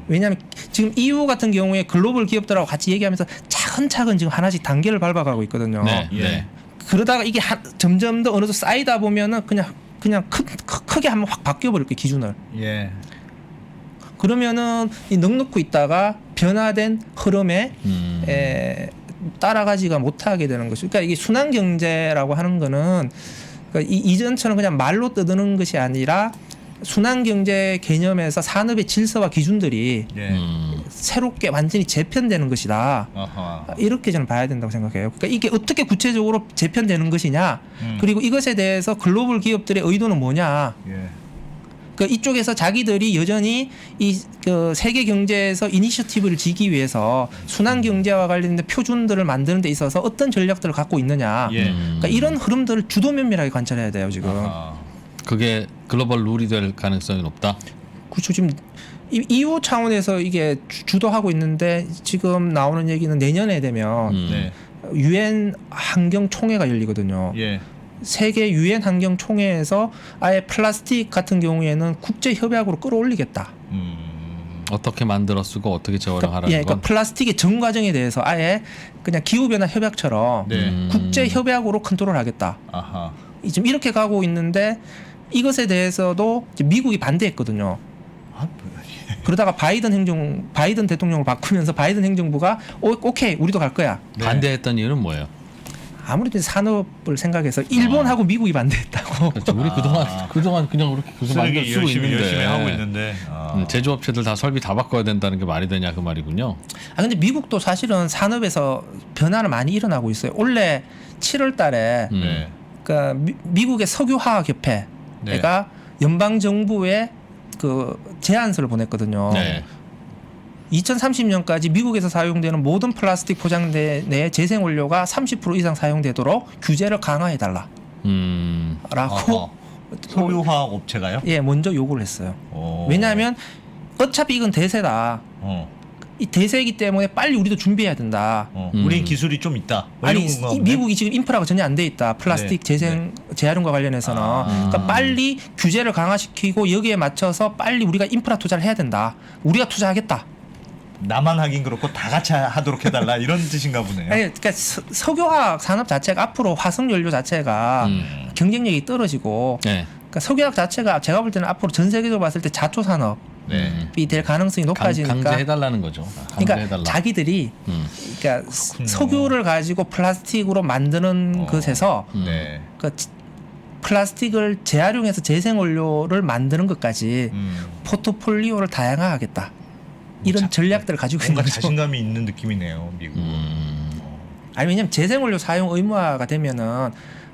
왜냐하면 지금 EU 같은 경우에 글로벌 기업들하고 같이 얘기하면서 차근차근 지금 하나씩 단계를 밟아가고 있거든요. 네. 예. 네. 그러다가 이게 점점 더 어느 정도 쌓이다 보면은 그냥 크게 한번 확 바뀌어버릴 거예요, 기준을. 예. 그러면은 이 넉넉히 있다가 변화된 흐름에 따라가지가 못하게 되는 것이죠. 그러니까 이게 순환 경제라고 하는 거는 그러니까 이전처럼 그냥 말로 떠드는 것이 아니라 순환 경제 개념에서 산업의 질서와 기준들이 예. 새롭게 완전히 재편되는 것이다. 아하. 이렇게 저는 봐야 된다고 생각해요. 그러니까 이게 어떻게 구체적으로 재편되는 것이냐, 그리고 이것에 대해서 글로벌 기업들의 의도는 뭐냐. 예. 그 이쪽에서 자기들이 여전히 그 세계 경제에서 이니셔티브를 지기 위해서 순환 경제와 관련된 표준들을 만드는 데 있어서 어떤 전략들을 갖고 있느냐. 예. 그러니까 이런 흐름들을 주도 면밀하게 관찰해야 돼요, 지금. 아하. 그게 글로벌 룰이 될 가능성이 높다. 그렇죠. 지금 EU 차원에서 이게 주도하고 있는데 지금 나오는 얘기는 내년에 되면 네. 유엔 환경 총회가 열리거든요. 예. 세계 유엔 환경 총회에서 아예 플라스틱 같은 경우에는 국제 협약으로 끌어올리겠다. 어떻게 만들어 쓰고 어떻게 재활용하라는 그러니까 건. 플라스틱의 전 과정에 대해서 아예 그냥 기후 변화 협약처럼 네. 국제 협약으로 컨트롤하겠다. 아하. 지금 이렇게 가고 있는데 이것에 대해서도 이제 미국이 반대했거든요. 아, 그러다가 바이든 대통령을 바꾸면서 바이든 행정부가 오케이 우리도 갈 거야. 네. 반대했던 이유는 뭐예요? 아무래도 산업을 생각해서 일본하고 미국이 반대했다고. 그렇죠. 우리 그동안 그냥 그렇게 계속 쓰레기 만들 쓰고 있는데 열심히 하고 있는데. 아. 제조업체들 다 설비 다 바꿔야 된다는 게 말이 되냐 그 말이군요. 아 근데 미국도 사실은 산업에서 변화는 많이 일어나고 있어요. 올해 7월달에 네. 그러니까 미국의 석유화학협회가 네. 연방 정부에 그 제안서를 보냈거든요. 네. 2030년까지 미국에서 사용되는 모든 플라스틱 포장재 내 재생 원료가 30% 이상 사용되도록 규제를 강화해 달라. 라고 석유화학 업체가요? 예, 먼저 요구를 했어요. 오. 왜냐하면 어차피 이건 대세다. 이 대세이기 때문에 빨리 우리도 준비해야 된다. 우린 기술이 좀 있다. 뭐 아니 이런 건가 보네. 미국이 지금 인프라가 전혀 안 돼 있다. 플라스틱 네. 재활용과 관련해서는. 그러니까 빨리 규제를 강화시키고 여기에 맞춰서 빨리 우리가 인프라 투자를 해야 된다. 우리가 투자하겠다. 나만 하긴 그렇고 다 같이 하도록 해달라 이런 뜻인가 보네요. 아니, 그러니까 석유화학 산업 자체가 앞으로 화석 연료 자체가 경쟁력이 떨어지고 네. 그러니까 석유화학 자체가 제가 볼 때는 앞으로 전 세계적으로 봤을 때 자초 산업이 네. 될 가능성이 높아지니까 강제해달라는 거죠. 그러니까 강제해달라. 자기들이 그러니까 석유를 가지고 플라스틱으로 만드는 것에서 네. 그 플라스틱을 재활용해서 재생원료를 만드는 것까지 포트폴리오를 다양화하겠다. 이런 전략들을 가지고 있는 뭔가 거죠. 자신감이 있는 느낌이네요, 미국. 아니 왜냐면 재생원료 사용 의무화가 되면은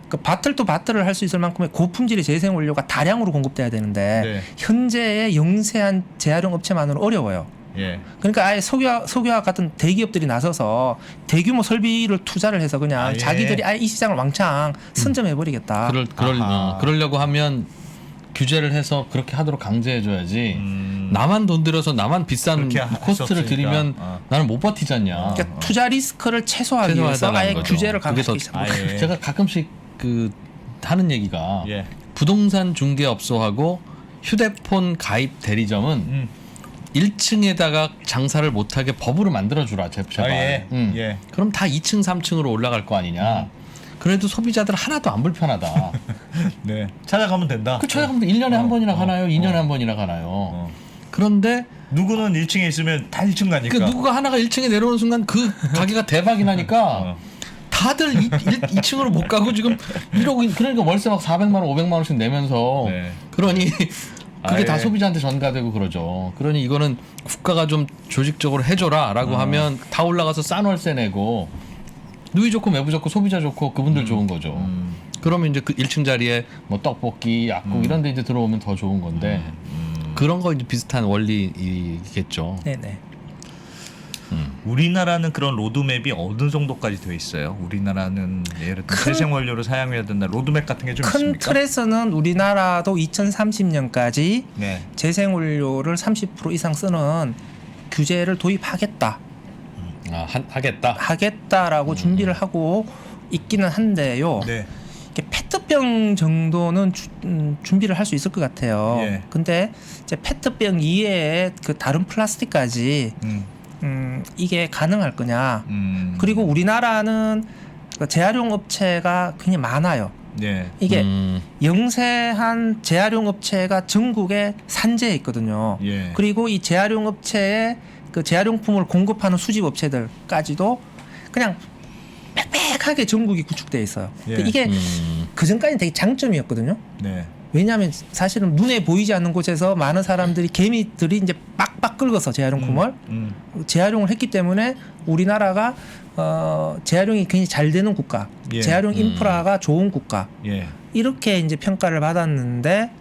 그 바틀 또 바틀을 할 수 있을 만큼의 고품질의 재생원료가 다량으로 공급돼야 되는데 네. 현재의 영세한 재활용 업체만으로는 어려워요. 예. 그러니까 아예 석유화학 같은 대기업들이 나서서 대규모 설비를 투자를 해서 그냥 아, 예. 자기들이 아예 이 시장을 왕창 선점해버리겠다. 그러려고 하면 규제를 해서 그렇게 하도록 강제해줘야지. 나만 돈 들여서 나만 비싼 그렇게 할 코스트를 수 없으니까. 들이면 나는 못 버티지 않냐. 그러니까 투자 리스크를 최소화하기 위해서 최소화해달라는 아예 거죠. 규제를 그게 더 강화시키자. 아예. 제가 가끔씩 그 하는 얘기가 예. 중개업소하고 휴대폰 가입 대리점은 1층에다가 장사를 못하게 법으로 만들어주라 제발. 예. 예. 그럼 다 2층 3층으로 올라갈 거 아니냐. 그래도 소비자들 하나도 안 불편하다. 네. 찾아가면 된다. 그 찾아가면 1년에 한 번이나 가나요? 2년에 한 번이나 가나요? 그런데 누구는 1층에 있으면 다 1층 가니까. 그 누구가 하나가 1층에 내려오는 순간 그 가게가 대박이 나니까 다들 2층으로 못 가고 지금 이러고 그러니까 월세 막 400만 원, 500만 원씩 내면서 네. 그러니 그게 다 아예. 소비자한테 전가되고 그러죠. 그러니 이거는 국가가 좀 조직적으로 해줘라라고 하면 다 올라가서 싼 월세 내고 누이 좋고 매부 좋고 소비자 좋고 그분들 좋은 거죠. 그러면 이제 그 1층 자리에 뭐 떡볶이, 약국 이런 데 이제 들어오면 더 좋은 건데 그런 거 이제 비슷한 원리이겠죠. 네네. 우리나라는 그런 로드맵이 어느 정도까지 돼 있어요? 우리나라는 예를 들어 재생원료를 사용해야 된다. 로드맵 같은 게 좀 큰 있습니까? 틀에서는 우리나라도 2030년까지 네. 재생원료를 30% 이상 쓰는 규제를 도입하겠다. 하겠다. 하겠다라고 준비를 하고 있기는 한데요. 네. 이렇게 페트병 정도는 준비를 할 수 있을 것 같아요. 예. 근데 이제 페트병 이외에 그 다른 플라스틱까지 이게 가능할 거냐. 그리고 우리나라는 그 재활용 업체가 굉장히 많아요. 네. 이게 영세한 재활용 업체가 전국에 산재에 있거든요. 예. 그리고 이 재활용 업체에 그 재활용품을 공급하는 수집 업체들까지도 그냥 빽빽하게 전국이 구축되어 있어요. 예. 근데 이게 그 전까지는 되게 장점이었거든요. 네. 왜냐하면 사실은 눈에 보이지 않는 곳에서 많은 사람들이 개미들이 이제 빡빡 긁어서 재활용품을 재활용을 했기 때문에 우리나라가 재활용이 굉장히 잘 되는 국가, 예. 재활용 인프라가 좋은 국가 예. 이렇게 이제 평가를 받았는데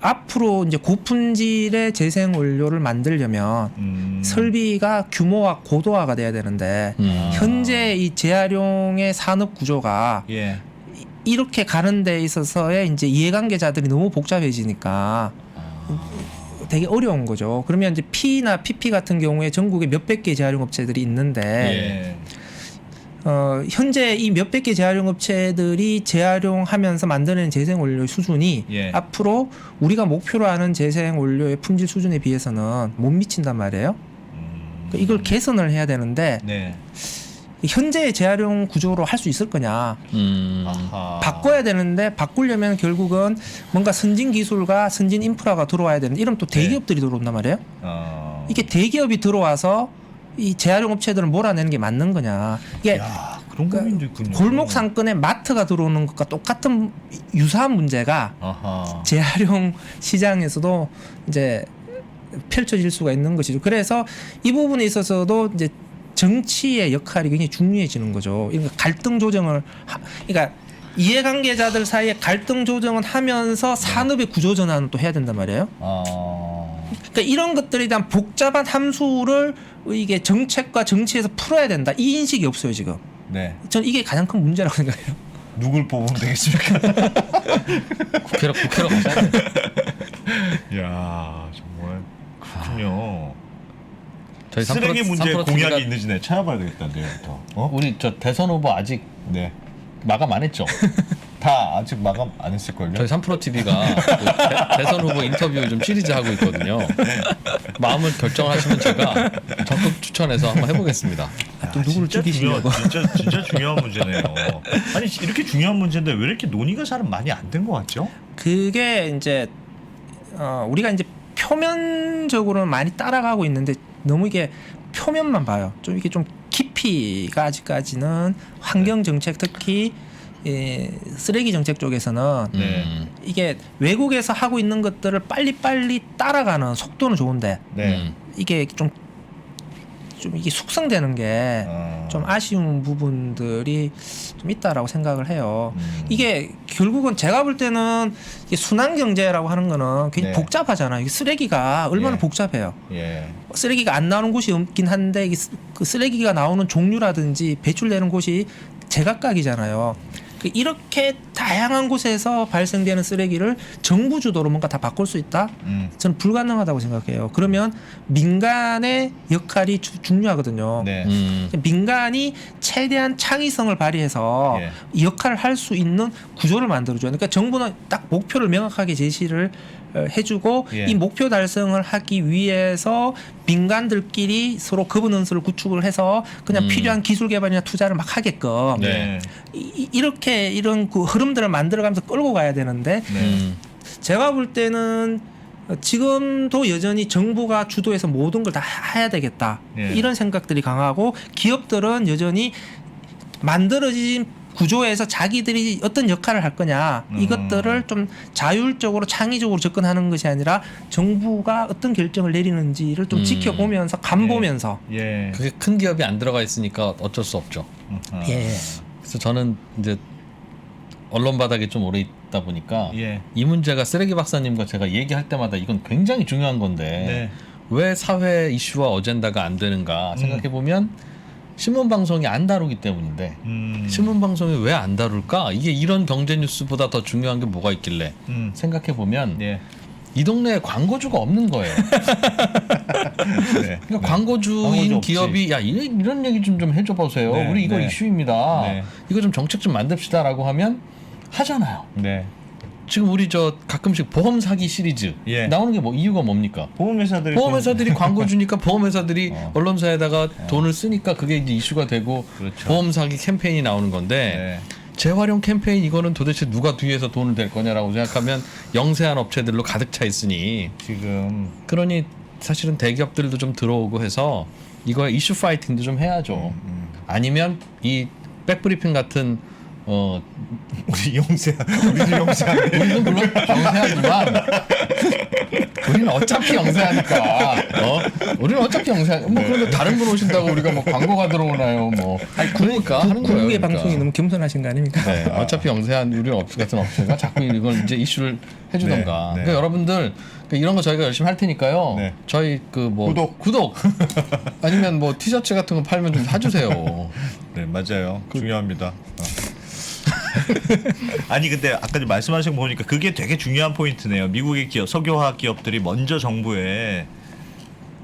앞으로 이제 고품질의 재생 원료를 만들려면 설비가 규모화 고도화가 돼야 되는데 현재 이 재활용의 산업 구조가 예. 이렇게 가는 데 있어서의 이제 이해관계자들이 너무 복잡해지니까 되게 어려운 거죠. 그러면 이제 P나 PP 같은 경우에 전국에 몇백 개 재활용 업체들이 있는데 현재 이 몇백 개 재활용 업체들이 재활용하면서 만드는 재생 원료 수준이 앞으로 우리가 목표로 하는 재생 원료의 품질 수준에 비해서는 못 미친단 말이에요. 이걸 개선을 해야 되는데 현재의 재활용 구조로 할 수 있을 거냐. 바꿔야 되는데 바꾸려면 결국은 뭔가 선진 기술과 선진 인프라가 들어와야 되는데 이러면 또 대기업들이 들어온단 말이에요. 이게 대기업이 들어와서 이 재활용 업체들을 몰아내는 게 맞는 거냐. 이게 그런 고민도 있군요. 골목 상권에 마트가 들어오는 것과 똑같은 유사한 문제가 재활용 시장에서도 이제 펼쳐질 수가 있는 것이죠. 그래서 이 부분에 있어서도 이제 정치의 역할이 굉장히 중요해지는 거죠. 그러니까 갈등 조정을 그러니까 이해관계자들 사이에 갈등 조정은 하면서 산업의 구조 전환을 또 해야 된단 말이에요. 그러니까 이런 것들에 대한 복잡한 함수를 이게 정책과 정치에서 풀어야 된다. 이 인식이 없어요 지금. 저는 이게 가장 큰 문제라고 생각해요. 누굴 뽑으면 되겠습니까? 국회로 가자. 야 정말 그렇군요. 저희 쓰레기 문제 삼프로 공약이 TV가 있는지 찾아봐야 되겠다 내일부터. 우리 저 대선 후보 아직 마감 안 했죠? 다 아직 마감 안 했을걸요? 저희 3프로 TV가 대선 후보 인터뷰 좀 시리즈 하고 있거든요. 마음을 결정하시면 제가 적극 추천해서 한번 해보겠습니다. 또 누구를 죽이시려고? 진짜 중요한 문제네요. 아니 이렇게 중요한 문제인데 왜 이렇게 논의가 잘 많이 안 된 것 같죠? 그게 이제 우리가 이제 표면적으로는 많이 따라가고 있는데 너무 이게 표면만 봐요. 좀 이게 좀 깊이가 아직까지는 환경 정책 특히 쓰레기 정책 쪽에서는 이게 외국에서 하고 있는 것들을 빨리빨리 따라가는 속도는 좋은데 이게 좀 이게 숙성되는 게 좀 아쉬운 부분들이 좀 있다라고 생각을 해요. 이게 결국은 제가 볼 때는 이게 순환 경제라고 하는 거는 굉장히 복잡하잖아요. 이게 쓰레기가 얼마나 복잡해요. 쓰레기가 안 나오는 곳이 없긴 한데 그 쓰레기가 나오는 종류라든지 배출되는 곳이 제각각이잖아요. 이렇게 다양한 곳에서 발생되는 쓰레기를 정부 주도로 뭔가 다 바꿀 수 있다? 저는 불가능하다고 생각해요. 그러면 민간의 역할이 중요하거든요. 민간이 최대한 창의성을 발휘해서 이 역할을 할 수 있는 구조를 만들어줘요. 그러니까 정부는 딱 목표를 명확하게 제시를 해주고 이 목표 달성을 하기 위해서 민간들끼리 서로 거버넌스를 구축을 해서 그냥 필요한 기술 개발이나 투자를 막 하게끔 이렇게 이런 그 흐름들을 만들어가면서 끌고 가야 되는데 제가 볼 때는 지금도 여전히 정부가 주도해서 모든 걸 다 해야 되겠다 이런 생각들이 강하고 기업들은 여전히 만들어진 구조에서 자기들이 어떤 역할을 할 거냐 이것들을 좀 자율적으로 창의적으로 접근하는 것이 아니라 정부가 어떤 결정을 내리는지를 좀 지켜보면서 간보면서 그게 큰 기업이 안 들어가 있으니까 어쩔 수 없죠. 그래서 저는 이제 언론 바닥에 좀 오래 있다 보니까 이 문제가 쓰레기 박사님과 제가 얘기할 때마다 이건 굉장히 중요한 건데 왜 사회 이슈와 어젠다가 안 되는가 생각해 보면 신문방송이 안 다루기 때문인데 신문방송이 왜 안 다룰까? 이게 이런 경제 뉴스보다 더 중요한 게 뭐가 있길래 생각해 보면 이 동네에 광고주가 없는 거예요. 그러니까 광고주인 기업이 야 이런 얘기 좀 해줘 보세요. 우리 이거 이슈입니다. 이거 좀 정책 좀 만듭시다라고 하면 하잖아요. 지금 우리 저 가끔씩 보험 사기 시리즈 나오는 게 뭐 이유가 뭡니까? 보험회사들이 광고 주니까 보험회사들이 언론사에다가 돈을 쓰니까 그게 이제 이슈가 되고 보험 사기 캠페인이 나오는 건데 재활용 캠페인 이거는 도대체 누가 뒤에서 돈을 댈 거냐라고 생각하면 영세한 업체들로 가득 차 있으니 지금 그러니 사실은 대기업들도 좀 들어오고 해서 이거에 이슈 파이팅도 좀 해야죠. 아니면 이 백브리핑 같은 우리도 영세한 우리는 물론 영세하지만 우리는 어차피 영세하니까 우리는 어차피 영세하니까 뭐 그런데 다른 분 오신다고 우리가 뭐 광고가 들어오나요 뭐 그러니까 하는 거예요. 국의 그러니까. 방송이 너무 겸손하신 거 아닙니까? 어차피 영세한 우리 같은 업체가 자꾸 이걸 이제 이슈를 해주던가. 그러니까 여러분들 이런 거 저희가 열심히 할 테니까요. 저희 그 뭐 구독 아니면 뭐 티셔츠 같은 거 팔면 좀 사주세요. 맞아요. 중요합니다. 아니 근데 아까 말씀하신 거 보니까 그게 되게 중요한 포인트네요. 미국의 기업, 석유화학 기업들이 먼저 정부에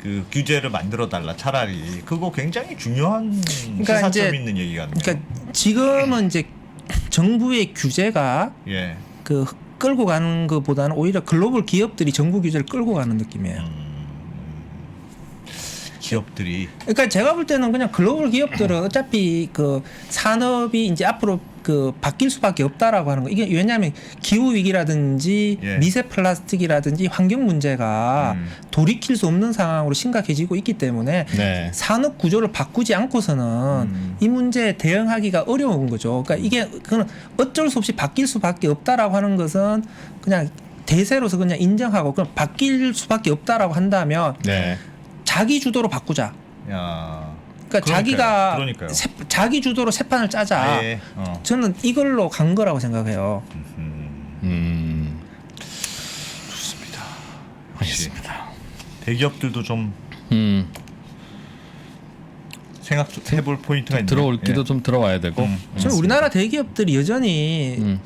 그 규제를 만들어 달라 차라리. 그거 굉장히 중요한 시사점 이제 있는 얘기 같네요. 그러니까 지금은 이제 정부의 규제가 예. 그 끌고 가는 것보다는 오히려 글로벌 기업들이 정부 규제를 끌고 가는 느낌이에요. 기업들이 그러니까 제가 볼 때는 그냥 글로벌 기업들은 어차피 그 산업이 이제 앞으로 그 바뀔 수밖에 없다라고 하는 거. 이게 왜냐하면 기후 위기라든지 예. 미세 플라스틱이라든지 환경 문제가 돌이킬 수 없는 상황으로 심각해지고 있기 때문에 네. 산업 구조를 바꾸지 않고서는 이 문제에 대응하기가 어려운 거죠. 그러니까 이게 그건 어쩔 수 없이 바뀔 수밖에 없다라고 하는 것은 그냥 대세로서 그냥 인정하고 그럼 바뀔 수밖에 없다라고 한다면 네. 자기 주도로 바꾸자. 야. 그러니까 자기가 그러니까요. 자기 주도로 새 판을 짜자. 아예. 저는 이걸로 간 거라고 생각해요. 좋습니다. 역시 알겠습니다. 대기업들도 좀 생각해볼 포인트가 있네요. 들어올기도 예. 좀 들어와야 되고. 저는 우리나라 대기업들이 여전히 음.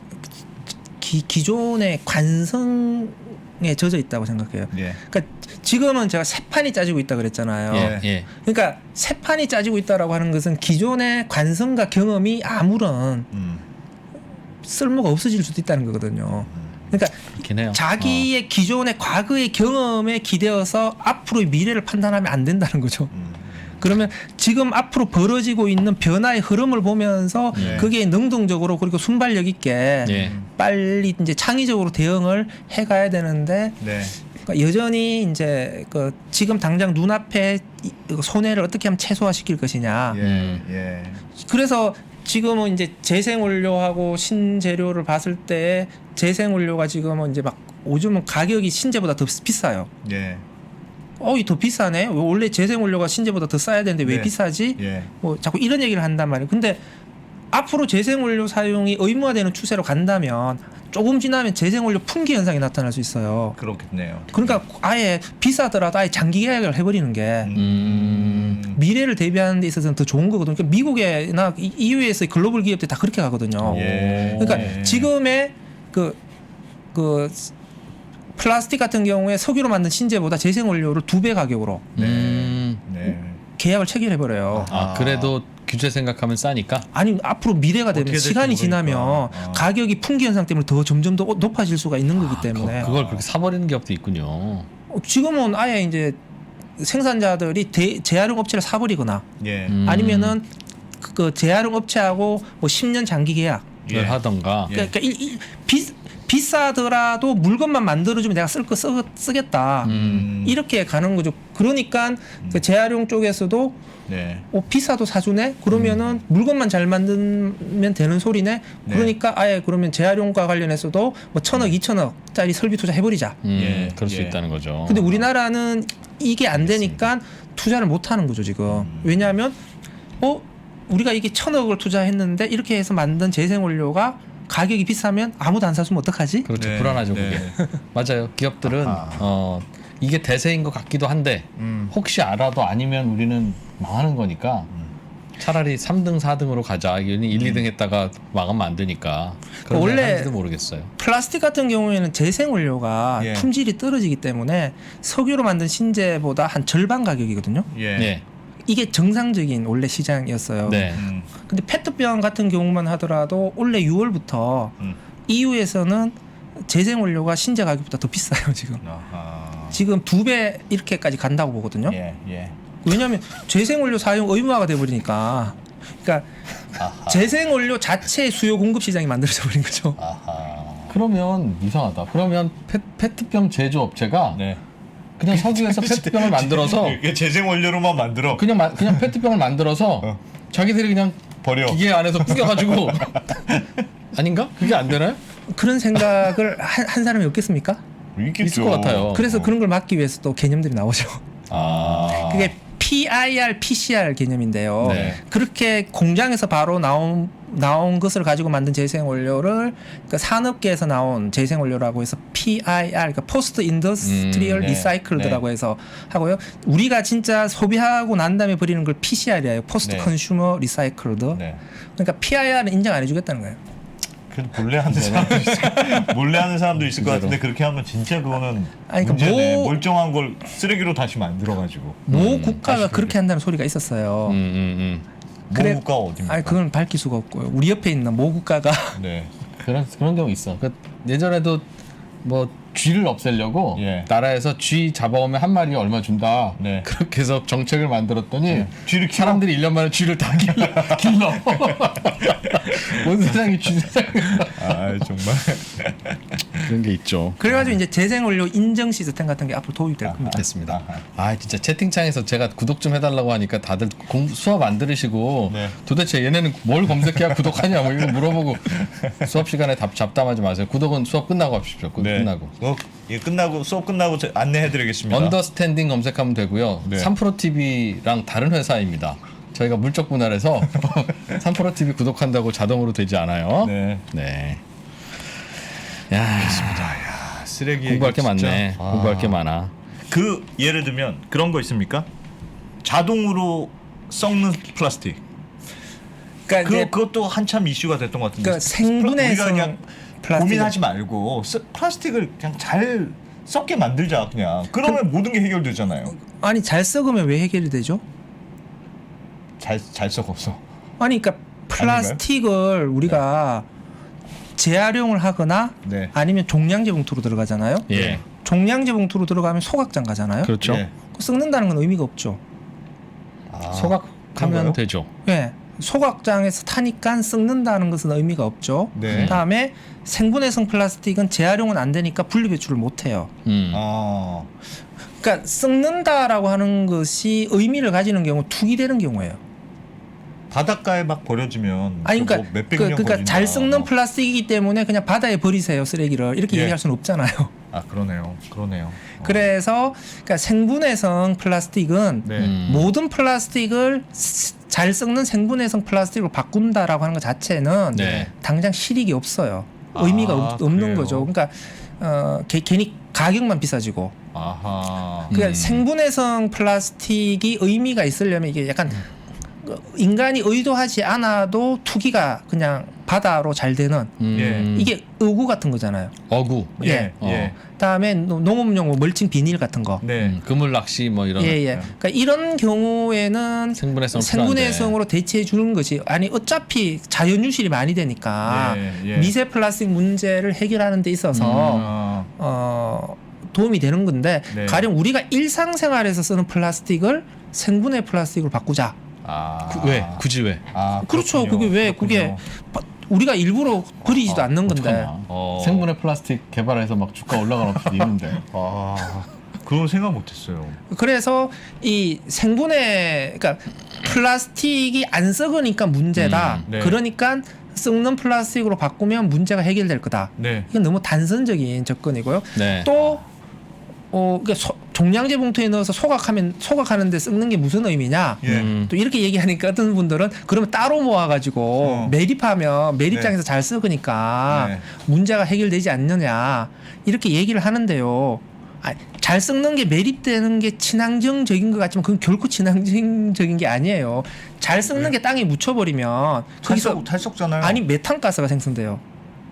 기존의 관성에 젖어 있다고 생각해요. 예. 그러니까 지금은 제가 새 판이 짜지고 있다 그랬잖아요. 예. 예. 그러니까 새 판이 짜지고 있다라고 하는 것은 기존의 관성과 경험이 아무런 쓸모가 없어질 수도 있다는 거거든요. 그러니까 그렇긴 해요. 자기의 기존의 과거의 경험에 기대어서 앞으로의 미래를 판단하면 안 된다는 거죠. 그러면 지금 앞으로 벌어지고 있는 변화의 흐름을 보면서 예. 그게 능동적으로 그리고 순발력 있게 예. 빨리 이제 창의적으로 대응을 해가야 되는데 네. 그러니까 여전히 이제 그 지금 당장 눈앞에 손해를 어떻게 하면 최소화시킬 것이냐. 예. 예. 그래서 지금은 이제 재생원료하고 신재료를 봤을 때 재생원료가 지금은 이제 막 요즘은 가격이 신재보다 더 비싸요. 예. 이 더 비싸네. 원래 재생원료가 신재보다 더 싸야 되는데 왜 네. 비싸지? 예. 뭐 자꾸 이런 얘기를 한단 말이에요. 근데 앞으로 재생원료 사용이 의무화되는 추세로 간다면 조금 지나면 재생원료 풍기 현상이 나타날 수 있어요. 그렇겠네요. 그러니까 아예 비싸더라도 아예 장기 계약을 해버리는 게 미래를 대비하는 데 있어서는 더 좋은 거거든요. 그러니까 미국이나 EU에서의 글로벌 기업들 다 그렇게 가거든요. 예. 그러니까 예. 지금의 그 플라스틱 같은 경우에 석유로 만든 신재보다 재생원료를 2배 가격으로 네. 계약을 체결해버려요. 그래도 규제 생각하면 싸니까. 아니 앞으로 미래가 되면 어떻게 될지 시간이 모르니까. 지나면 가격이 풍기 현상 때문에 더 점점 더 높아질 수가 있는 거기 때문에 그걸 그렇게 사버리는 기업도 있군요. 지금은 아예 이제 생산자들이 재활용 업체를 사버리거나 예. 아니면은 그 재활용 업체하고 뭐 10년 장기 계약 예. 하던가. 예. 그러니까 비싸더라도 물건만 만들어주면 내가 쓸 거 쓰겠다 이렇게 가는 거죠. 그러니까 그 재활용 쪽에서도 네. 비싸도 사주네? 그러면은 물건만 잘 만들면 되는 소리네? 네. 그러니까 아예 그러면 재활용과 관련해서도 뭐 1,000억, 2,000억짜리 설비 투자 해버리자. 예. 그럴 수 예. 있다는 거죠. 근데 우리나라는 이게 안 되니까 투자를 못 하는 거죠, 지금. 왜냐하면, 우리가 이게 1,000억을 투자했는데 이렇게 해서 만든 재생원료가 가격이 비싸면 아무도 안 사주면 어떡하지? 그렇죠. 네. 불안하죠, 네. 그게. 맞아요. 기업들은 이게 대세인 것 같기도 한데 혹시 알아도 아니면 우리는 망하는 거니까 차라리 3등, 4등으로 가자. 1, 2등 했다가 망하면 안 되니까. 그런 원래 하는지도 모르겠어요. 플라스틱 같은 경우에는 재생원료가 예. 품질이 떨어지기 때문에 석유로 만든 신재보다 한 절반 가격이거든요. 예. 네. 이게 정상적인 원래 시장이었어요. 네. 근데 페트병 같은 경우만 하더라도 올해 6월부터 EU에서는 재생원료가 신재 가격보다 더 비싸요 지금. 아하. 지금 2배 이렇게까지 간다고 보거든요. 예. 예. 왜냐하면 재생원료 사용 의무화가 돼버리니까. 그러니까 재생원료 자체 수요 공급 시장이 만들어져 버린 거죠. 그러면 이상하다. 그러면 페트병 제조업체가 네. 그냥 석유에서 페트병을 만들어서 이게 재생 원료로만 만들어. 그냥 페트병을 만들어서 자기들이 그냥 버려. 기계 안에서 뿌겨가지고 아닌가? 그게 안 되나요? 그런 생각을 한 사람이 없겠습니까? 있겠죠. 있을 것 같아요. 그래서 그런 걸 막기 위해서 또 개념들이 나오죠. 그게 PIR, PCR 개념인데요. 네. 그렇게 공장에서 바로 나온 것을 가지고 만든 재생원료를 그 산업계에서 나온 재생원료라고 해서 PIR, 그러니까 포스트 인더스트리얼 네. 리사이클드라고 해서 하고요. 우리가 진짜 소비하고 난 다음에 버리는 걸 PCR이에요. 포스트 네. 컨슈머 리사이클드. 네. 그러니까 PIR은 인정 안 해주겠다는 거예요. 그 몰래 하는 사람도 몰래 하는 사람도 있을 것 같은데 그렇게 하면 진짜 그거는 아니, 그러니까 문제네. 멀쩡한 걸 쓰레기로 다시 만들어가지고. 모 국가가 다시 그렇게 한다는 소리가 있었어요. 모 국가가 어디입니까? 아니 그건 밝힐 수가 없고요. 우리 옆에 있는 모 국가가 네. 그런 경우 있어. 예전에도 뭐 쥐를 없애려고 예. 나라에서 쥐 잡아오면 한 마리에 얼마 준다. 네. 그렇게 해서 정책을 만들었더니 쥐를 키워? 사람들이 1년 만에 쥐를 다 길러. 온 세상이 쥐 세상이야. 아 정말. 그런 게 있죠. 그래가지고 이제 재생원료 인증 시스템 같은 게 앞으로 도입될 겁니다. 됐습니다. 아 진짜 채팅창에서 제가 구독 좀 해달라고 하니까 다들 수업 안 들으시고 네. 도대체 얘네는 뭘 검색해야 구독하냐 뭐 이거 물어보고 수업 시간에 잡담하지 마세요. 구독은 수업 끝나고 하십시오. 끝나고. 끝나고 수업 끝나고 안내해드리겠습니다. 언더스탠딩 검색하면 되고요. 네. 3프로TV랑 다른 회사입니다. 저희가 물적 분할해서 3프로TV 구독한다고 자동으로 되지 않아요. 네. 네. 야, 야, 쓰레기 공부할 게 얘기 진짜. 많네. 공부할 게 많아. 그 예를 들면 그런 거 있습니까? 자동으로 썩는 플라스틱. 그러니까 이제 그것도 한참 이슈가 됐던 것 같은데. 그러니까 생분해성 우리가 그냥 플라스틱. 고민하지 말고 플라스틱을 그냥 잘 썩게 만들자 그냥. 그러면 모든 게 해결되잖아요. 아니 잘 썩으면 왜 해결이 되죠? 잘 썩었어. 아니 그러니까 플라스틱을 우리가 재활용을 하거나 네. 아니면 종량제 봉투로 들어가잖아요. 예. 종량제 봉투로 들어가면 소각장 가잖아요. 그렇죠. 예. 썩는다는 건 의미가 없죠. 소각하면 그런가요? 되죠. 예. 소각장에서 타니까 썩는다는 것은 의미가 없죠. 네. 그다음에 생분해성 플라스틱은 재활용은 안 되니까 분리 배출을 못 해요. 아. 그러니까 썩는다라고 하는 것이 의미를 가지는 경우 투기되는 경우예요. 바닷가에 막 버려지면 아니 그러니까 뭐 몇백 년 그러니까 걸린다. 잘 썩는 플라스틱이기 때문에 그냥 바다에 버리세요 쓰레기를 이렇게 예. 얘기할 수는 없잖아요. 아 그러네요. 그래서 그러니까 생분해성 플라스틱은 네. 모든 플라스틱을 잘 썩는 생분해성 플라스틱으로 바꾼다라고 하는 것 자체는 네. 당장 실익이 없어요. 의미가 없는 그래요? 거죠. 그러니까 괜히 가격만 비싸지고. 아하. 그러니까 생분해성 플라스틱이 의미가 있으려면 이게 약간 인간이 의도하지 않아도 투기가 그냥 바다로 잘 되는 이게 어구 같은 거잖아요. 어구. 예. 어. 예. 그다음에 농업용 뭐 멀칭 비닐 같은 거. 네. 그물 낚시 뭐 이런. 예. 그러니까 이런 경우에는 생분해성 생분해성으로 대체해 주는 것이 아니 어차피 자연 유실이 많이 되니까 예. 미세 플라스틱 문제를 해결하는 데 있어서 도움이 되는 건데 네. 가령 우리가 일상생활에서 쓰는 플라스틱을 생분해 플라스틱으로 바꾸자. 왜? 굳이 왜? 그렇죠. 그렇군요. 그게 왜 그게 우리가 일부러 버리지도 않는 건데. 어떡하나. 생분해 플라스틱 개발해서 막 주가 올라가는 수도 있는데. 그런 생각 못했어요. 그래서 이 생분해 그러니까 플라스틱이 안 썩으니까 문제다. 네. 그러니까 썩는 플라스틱으로 바꾸면 문제가 해결될 거다. 네. 이건 너무 단선적인 접근이고요. 네. 또 그러니까 종량제 봉투에 넣어서 소각하는데 썩는 게 무슨 의미냐? 예. 또 이렇게 얘기하니까 어떤 분들은 그러면 따로 모아가지고 매립하면 매립장에서 잘 썩으니까 네. 문제가 해결되지 않느냐 이렇게 얘기를 하는데요. 잘 썩는 게 매립되는 게 친환경적인 것 같지만 그건 결코 친환경적인 게 아니에요. 잘 썩는 게 땅에 묻혀버리면 거기서 잘 썩잖아요. 아니 메탄가스가 생성돼요.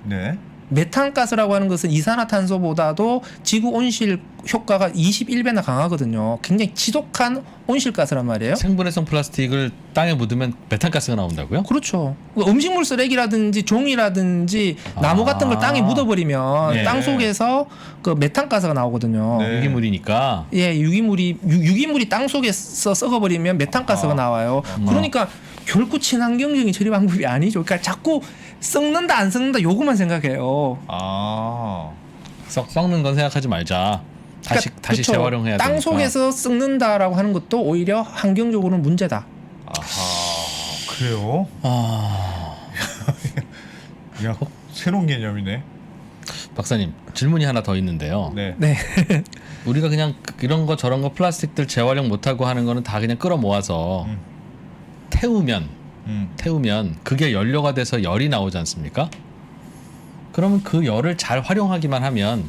네. 메탄가스라고 하는 것은 이산화탄소보다도 지구 온실 효과가 21배나 강하거든요. 굉장히 지독한 온실가스란 말이에요. 생분해성 플라스틱을 땅에 묻으면 메탄가스가 나온다고요? 그렇죠. 음식물 쓰레기라든지 종이라든지 나무 같은 걸 땅에 묻어버리면 네. 땅 속에서 그 메탄가스가 나오거든요. 네. 유기물이니까. 예, 유기물이 땅 속에서 썩어버리면 메탄가스가 나와요. 그러니까 결코 친환경적인 처리 방법이 아니죠. 그러니까 자꾸 썩는다 안 썩는다 요거만 생각해요. 썩는 건 생각하지 말자. 다시 그쵸. 재활용해야 되니까. 땅 속에서 썩는다라고 하는 것도 오히려 환경적으로는 문제다. 그래요? 야, 새로운 개념이네. 박사님 질문이 하나 더 있는데요. 네. 네. 우리가 그냥 이런 거 저런 거 플라스틱들 재활용 못하고 하는 거는 다 그냥 끌어 모아서 태우면 그게 연료가 돼서 열이 나오지 않습니까? 그러면 그 열을 잘 활용하기만 하면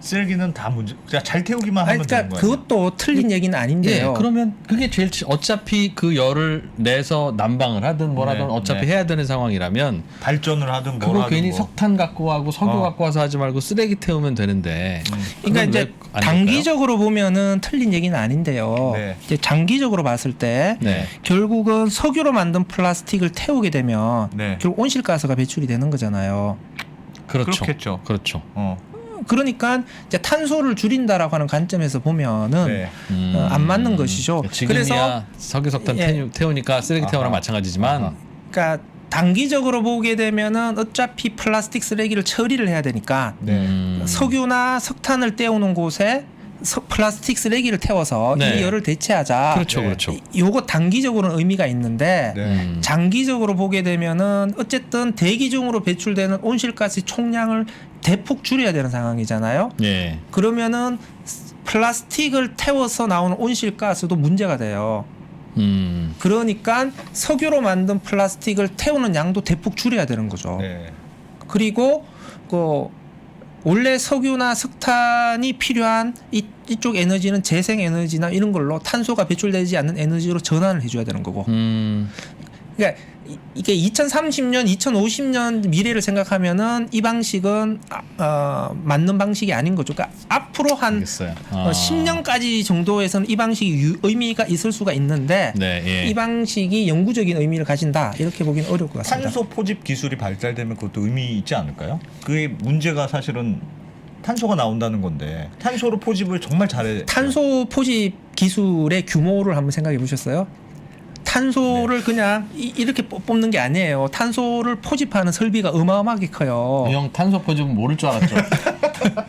쓰레기는 다 문제. 그냥 잘 태우기만 하면 되는 그러니까 거예요. 그것도 틀린 얘기는 아닌데요. 그러면 그게 제일 어차피 그 열을 내서 난방을 하든 뭐라든 네, 어차피 네. 해야 되는 상황이라면 발전을 하든 뭘 그거 하든 괜히 뭐. 석탄 갖고 와고 석유 갖고 와서 하지 말고 쓰레기 태우면 되는데. 그러니까 그건 이제 왜안 단기적으로 보면은 틀린 얘기는 아닌데요. 네. 이제 장기적으로 봤을 때 네. 결국은 석유로 만든 플라스틱을 태우게 되면 네. 결국 온실가스가 배출이 되는 거잖아요. 그렇죠. 그렇겠죠. 그렇죠. 그러니까 이제 탄소를 줄인다라고 하는 관점에서 보면은 네. 안 맞는 것이죠. 지금이야 그래서 석유 석탄 예. 태우니까 쓰레기 태우랑 아하. 마찬가지지만 아하. 그러니까 단기적으로 보게 되면은 어차피 플라스틱 쓰레기를 처리를 해야 되니까 네. 석유나 석탄을 떼우는 곳에 플라스틱 쓰레기를 태워서 네. 이 열을 대체하자. 그렇죠, 네. 그렇죠. 요거 단기적으로는 의미가 있는데 네. 장기적으로 보게 되면은 어쨌든 대기 중으로 배출되는 온실가스 총량을 대폭 줄여야 되는 상황이잖아요. 예. 그러면은 플라스틱을 태워서 나오는 온실가스도 문제가 돼요. 그러니까 석유로 만든 플라스틱을 태우는 양도 대폭 줄여야 되는 거죠. 네. 그리고 그 원래 석유나 석탄이 필요한 이쪽 에너지는 재생 에너지나 이런 걸로 탄소가 배출되지 않는 에너지로 전환을 해줘야 되는 거고. 그러니까 이게 2030년, 2050년 미래를 생각하면은 이 방식은 맞는 방식이 아닌 거죠. 그러니까 앞으로 한 알겠어요. 10년까지 정도에서는 이 방식이 의미가 있을 수가 있는데 네, 예. 이 방식이 영구적인 의미를 가진다 이렇게 보기는 어려울 것 같습니다. 탄소 포집 기술이 발달되면 그것도 의미 있지 않을까요? 그게 문제가 사실은 탄소가 나온다는 건데 탄소로 포집을 정말 잘해. 탄소 포집 기술의 규모를 한번 생각해 보셨어요? 탄소를 그냥 이렇게 뽑는 게 아니에요. 탄소를 포집하는 설비가 어마어마하게 커요. 이 형 탄소 포집은 모를 줄 알았죠.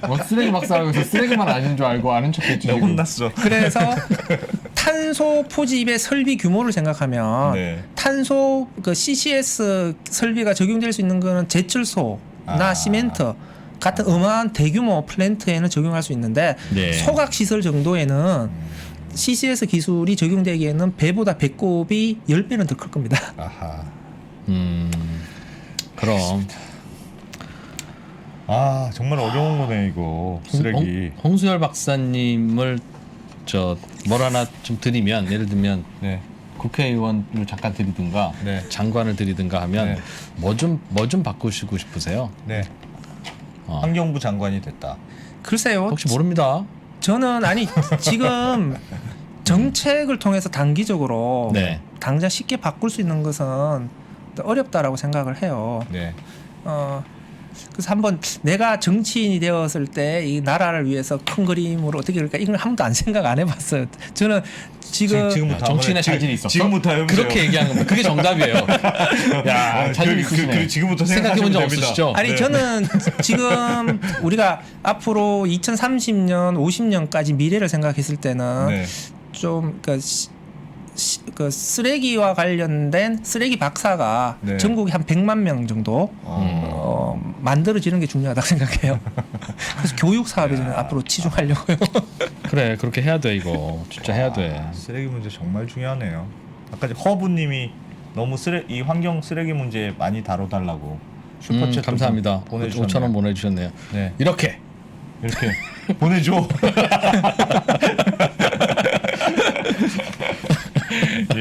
뭐 쓰레기 박사라고 해서 쓰레기만 아닌 줄 알고 아는 척했지. 내가 혼났어. 그래서 탄소 포집의 설비 규모를 생각하면 네. 탄소 그 CCS 설비가 적용될 수 있는 거는 제철소나 시멘트 같은 어마한 대규모 플랜트에는 적용할 수 있는데 네. 소각 시설 정도에는 CCS 기술이 적용되기에는 배보다 배꼽이 10배는 더 클 겁니다. 아하. 그럼 아 정말 어려운 거네 이거 쓰레기. 홍수열 박사님을 뭘 하나 좀 드리면 예를 들면 네. 국회의원을 잠깐 드리든가 네. 장관을 드리든가 하면 네. 뭐 좀 바꾸시고 싶으세요? 네. 환경부 장관이 됐다. 글쎄요. 혹시 모릅니다. 저는 아니 지금 정책을 통해서 단기적으로 네. 당장 쉽게 바꿀 수 있는 것은 어렵다라고 생각을 해요. 네. 그래서 한번 내가 정치인이 되었을 때 이 나라를 위해서 큰 그림으로 어떻게 그럴까 이걸 한 번도 안 생각 안 해봤어요. 저는 지금부터 야, 정치인의 자질이 있었어? 지금부터 해보세요. 그렇게 얘기하는 겁니다. 그게 정답이에요. 야, 자질 있으시네. 지금부터 생각해본 적 생각하시면 없으시죠? 아니 네. 저는 지금 우리가 앞으로 2030년, 50년까지 미래를 생각했을 때는 네. 좀 그 쓰레기와 관련된 쓰레기 박사가 네. 전국에 한 100만 명 정도 만들어지는 게 중요하다고 생각해요. 그래서 교육 사업에 저는 앞으로 치중하려고요. 그래, 그렇게 해야 돼 이거. 진짜 해야 돼. 쓰레기 문제 정말 중요하네요. 아까 허브님이 너무 이 환경 쓰레기 문제 많이 다뤄달라고 슈퍼챗 감사합니다. 보내주셨네요. 5,000원 보내주셨네요. 네. 이렇게 보내줘.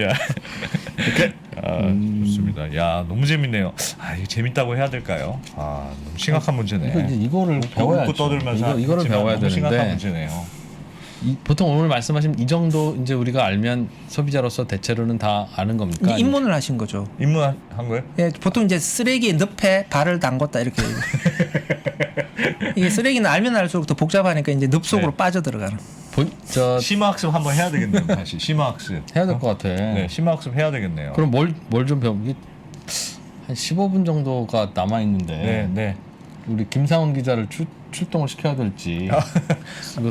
야. 좋습니다. 야 너무 재밌네요. 이거 재밌다고 해야 될까요? 너무 심각한 문제네. 이거를 배워야죠. 웃고 떠들면서 이거를 했지만 배워야 너무 심각한 되는데 문제네요. 보통 오늘 말씀하신 이 정도 이제 우리가 알면 소비자로서 대체로는 다 아는 겁니까? 이제 입문을 하신 거죠. 입문한 거예요? 예, 보통 이제 쓰레기 늪에 발을 담궜다 이렇게. 이게 쓰레기는 알면 알수록 더 복잡하니까 이제 늪 속으로 네. 빠져 들어가는. 심화학습 한번 해야 되겠네요. 다시 심화학습. 해야 될 것 같아. 네, 심화학습 해야 되겠네요. 그럼 뭘 좀 배우기? 한 15분 정도가 남아 있는데 네. 우리 김상훈 기자를 출동을 시켜야 될지.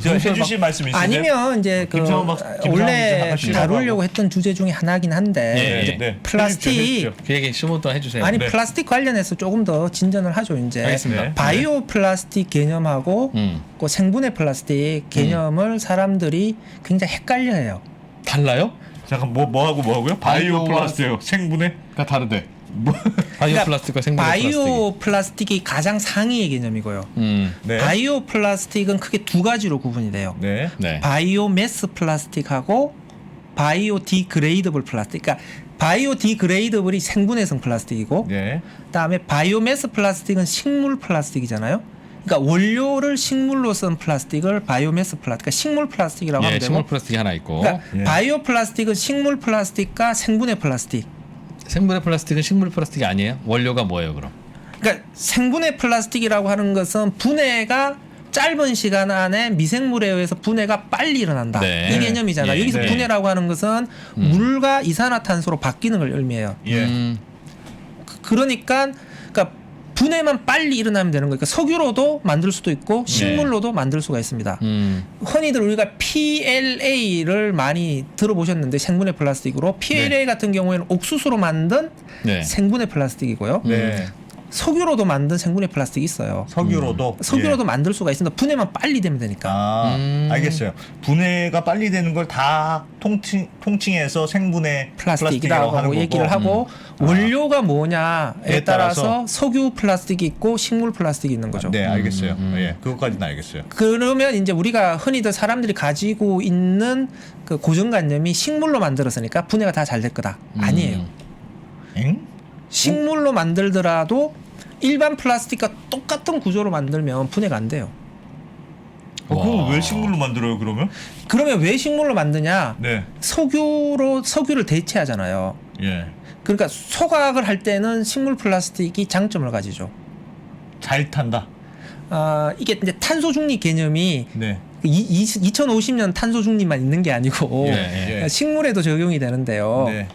제가 해주실 말씀 있으세요? 아니면 이제 그 김상훈 원래 기자 잠깐 다루려고 했던 주제 중에 하나긴 한데 이제 네. 플라스틱 해주십시오. 그 얘기 15분 동안 해주세요. 아니 네. 플라스틱 관련해서 조금 더 진전을 하죠 이제. 알겠습니다. 네. 바이오 플라스틱 개념하고 그 생분해 플라스틱 개념을 사람들이 굉장히 헷갈려해요. 달라요? 잠깐 뭐하고요? 바이오 바이오 플라스틱 생분해? 그러니까 다르대. 바이오 플라스틱과 생물의 바이오 플라스틱이 가장 상위의 개념이고요. 플라스틱. 네. 바이오 플라스틱은 크게 두 가지로 구분이 돼요. 네. 네. 바이오 매스 플라스틱하고 바이오 디그레이더블 플라스틱. 그러니까 바이오 디그레이더블이 생분해성 플라스틱이고 네. 그다음에 바이오 매스 플라스틱은 식물 플라스틱이잖아요. 그러니까 원료를 식물로 쓴 플라스틱을 바이오 매스 플라스틱, 그러니까 식물 플라스틱이라고 예, 하면 되고. 식물 플라스틱이 하나 있고 그러니까 예. 바이오 플라스틱은 식물 플라스틱과 생분해 플라스틱. 생물의 플라스틱은 식물 플라스틱이 아니에요? 원료가 뭐예요, 그럼? 그러니까 생분해 플라스틱이라고 하는 것은 분해가 짧은 시간 안에 미생물에 의해서 분해가 빨리 일어난다. 네. 이 개념이잖아요. 예. 여기서 네. 분해라고 하는 것은 물과 이산화탄소로 바뀌는 걸 의미해요. 예. 그러니까 분해만 빨리 일어나면 되는 거니까 석유로도 만들 수도 있고 식물로도 만들 수가 있습니다. 흔히들 우리가 PLA를 많이 들어보셨는데 생분해 플라스틱으로 PLA 같은 경우에는 옥수수로 만든 네. 생분해 플라스틱이고요. 네. 석유로도 만든 생분해 플라스틱이 있어요. 석유로도. 석유로도 예. 만들 수가 있습니다. 분해만 빨리 되면 되니까. 아, 알겠어요. 분해가 빨리 되는 걸 다 통칭해서 생분해 플라스틱이라고 하는 얘기를 거고. 하고 원료가 뭐냐에 에 따라서 따라서 석유 플라스틱이 있고 식물 플라스틱이 있는 거죠. 네, 알겠어요. 예, 그것까지는 알겠어요. 그러면 이제 우리가 흔히들 사람들이 가지고 있는 그 고정관념이 식물로 만들었으니까 분해가 다 잘 될 거다. 아니에요. 엥? 식물로 만들더라도 일반 플라스틱과 똑같은 구조로 만들면 분해가 안 돼요. 그럼 와. 왜 식물로 만들어요, 그러면? 그러면 왜 식물로 만드냐? 네. 석유를 대체하잖아요. 예. 그러니까 소각을 할 때는 식물 플라스틱이 장점을 가지죠. 잘 탄다. 이게 이제 탄소 중립 개념이 네. 2050년 탄소 중립만 있는 게 아니고 예, 예. 식물에도 적용이 되는데요. 네.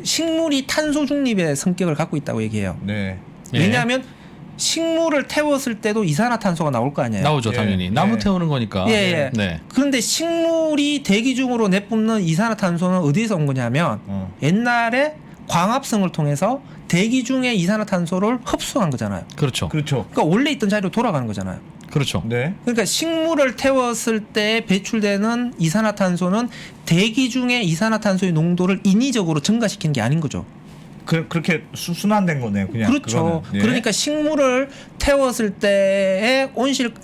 식물이 탄소 중립의 성격을 갖고 있다고 얘기해요. 네. 예. 왜냐하면 식물을 태웠을 때도 이산화탄소가 나올 거 아니에요. 나오죠, 예. 당연히. 나무 예. 태우는 거니까. 예, 예. 네. 그런데 식물이 대기 중으로 내뿜는 이산화탄소는 어디에서 온 거냐면 옛날에 광합성을 통해서 대기 중에 이산화탄소를 흡수한 거잖아요. 그렇죠. 그렇죠. 그러니까 원래 있던 자리로 돌아가는 거잖아요. 그렇죠. 네. 그러니까 식물을 태웠을 때 배출되는 이산화탄소는 대기 중에 이산화탄소의 농도를 인위적으로 증가시키는 게 아닌 거죠. 그렇게 순환된 거네요, 그냥. 그렇죠. 그거는. 예. 그러니까 식물을 태웠을 때에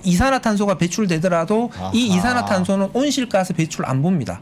이산화탄소가 배출되더라도 아하. 이 이산화탄소는 온실가스 배출 안 봅니다.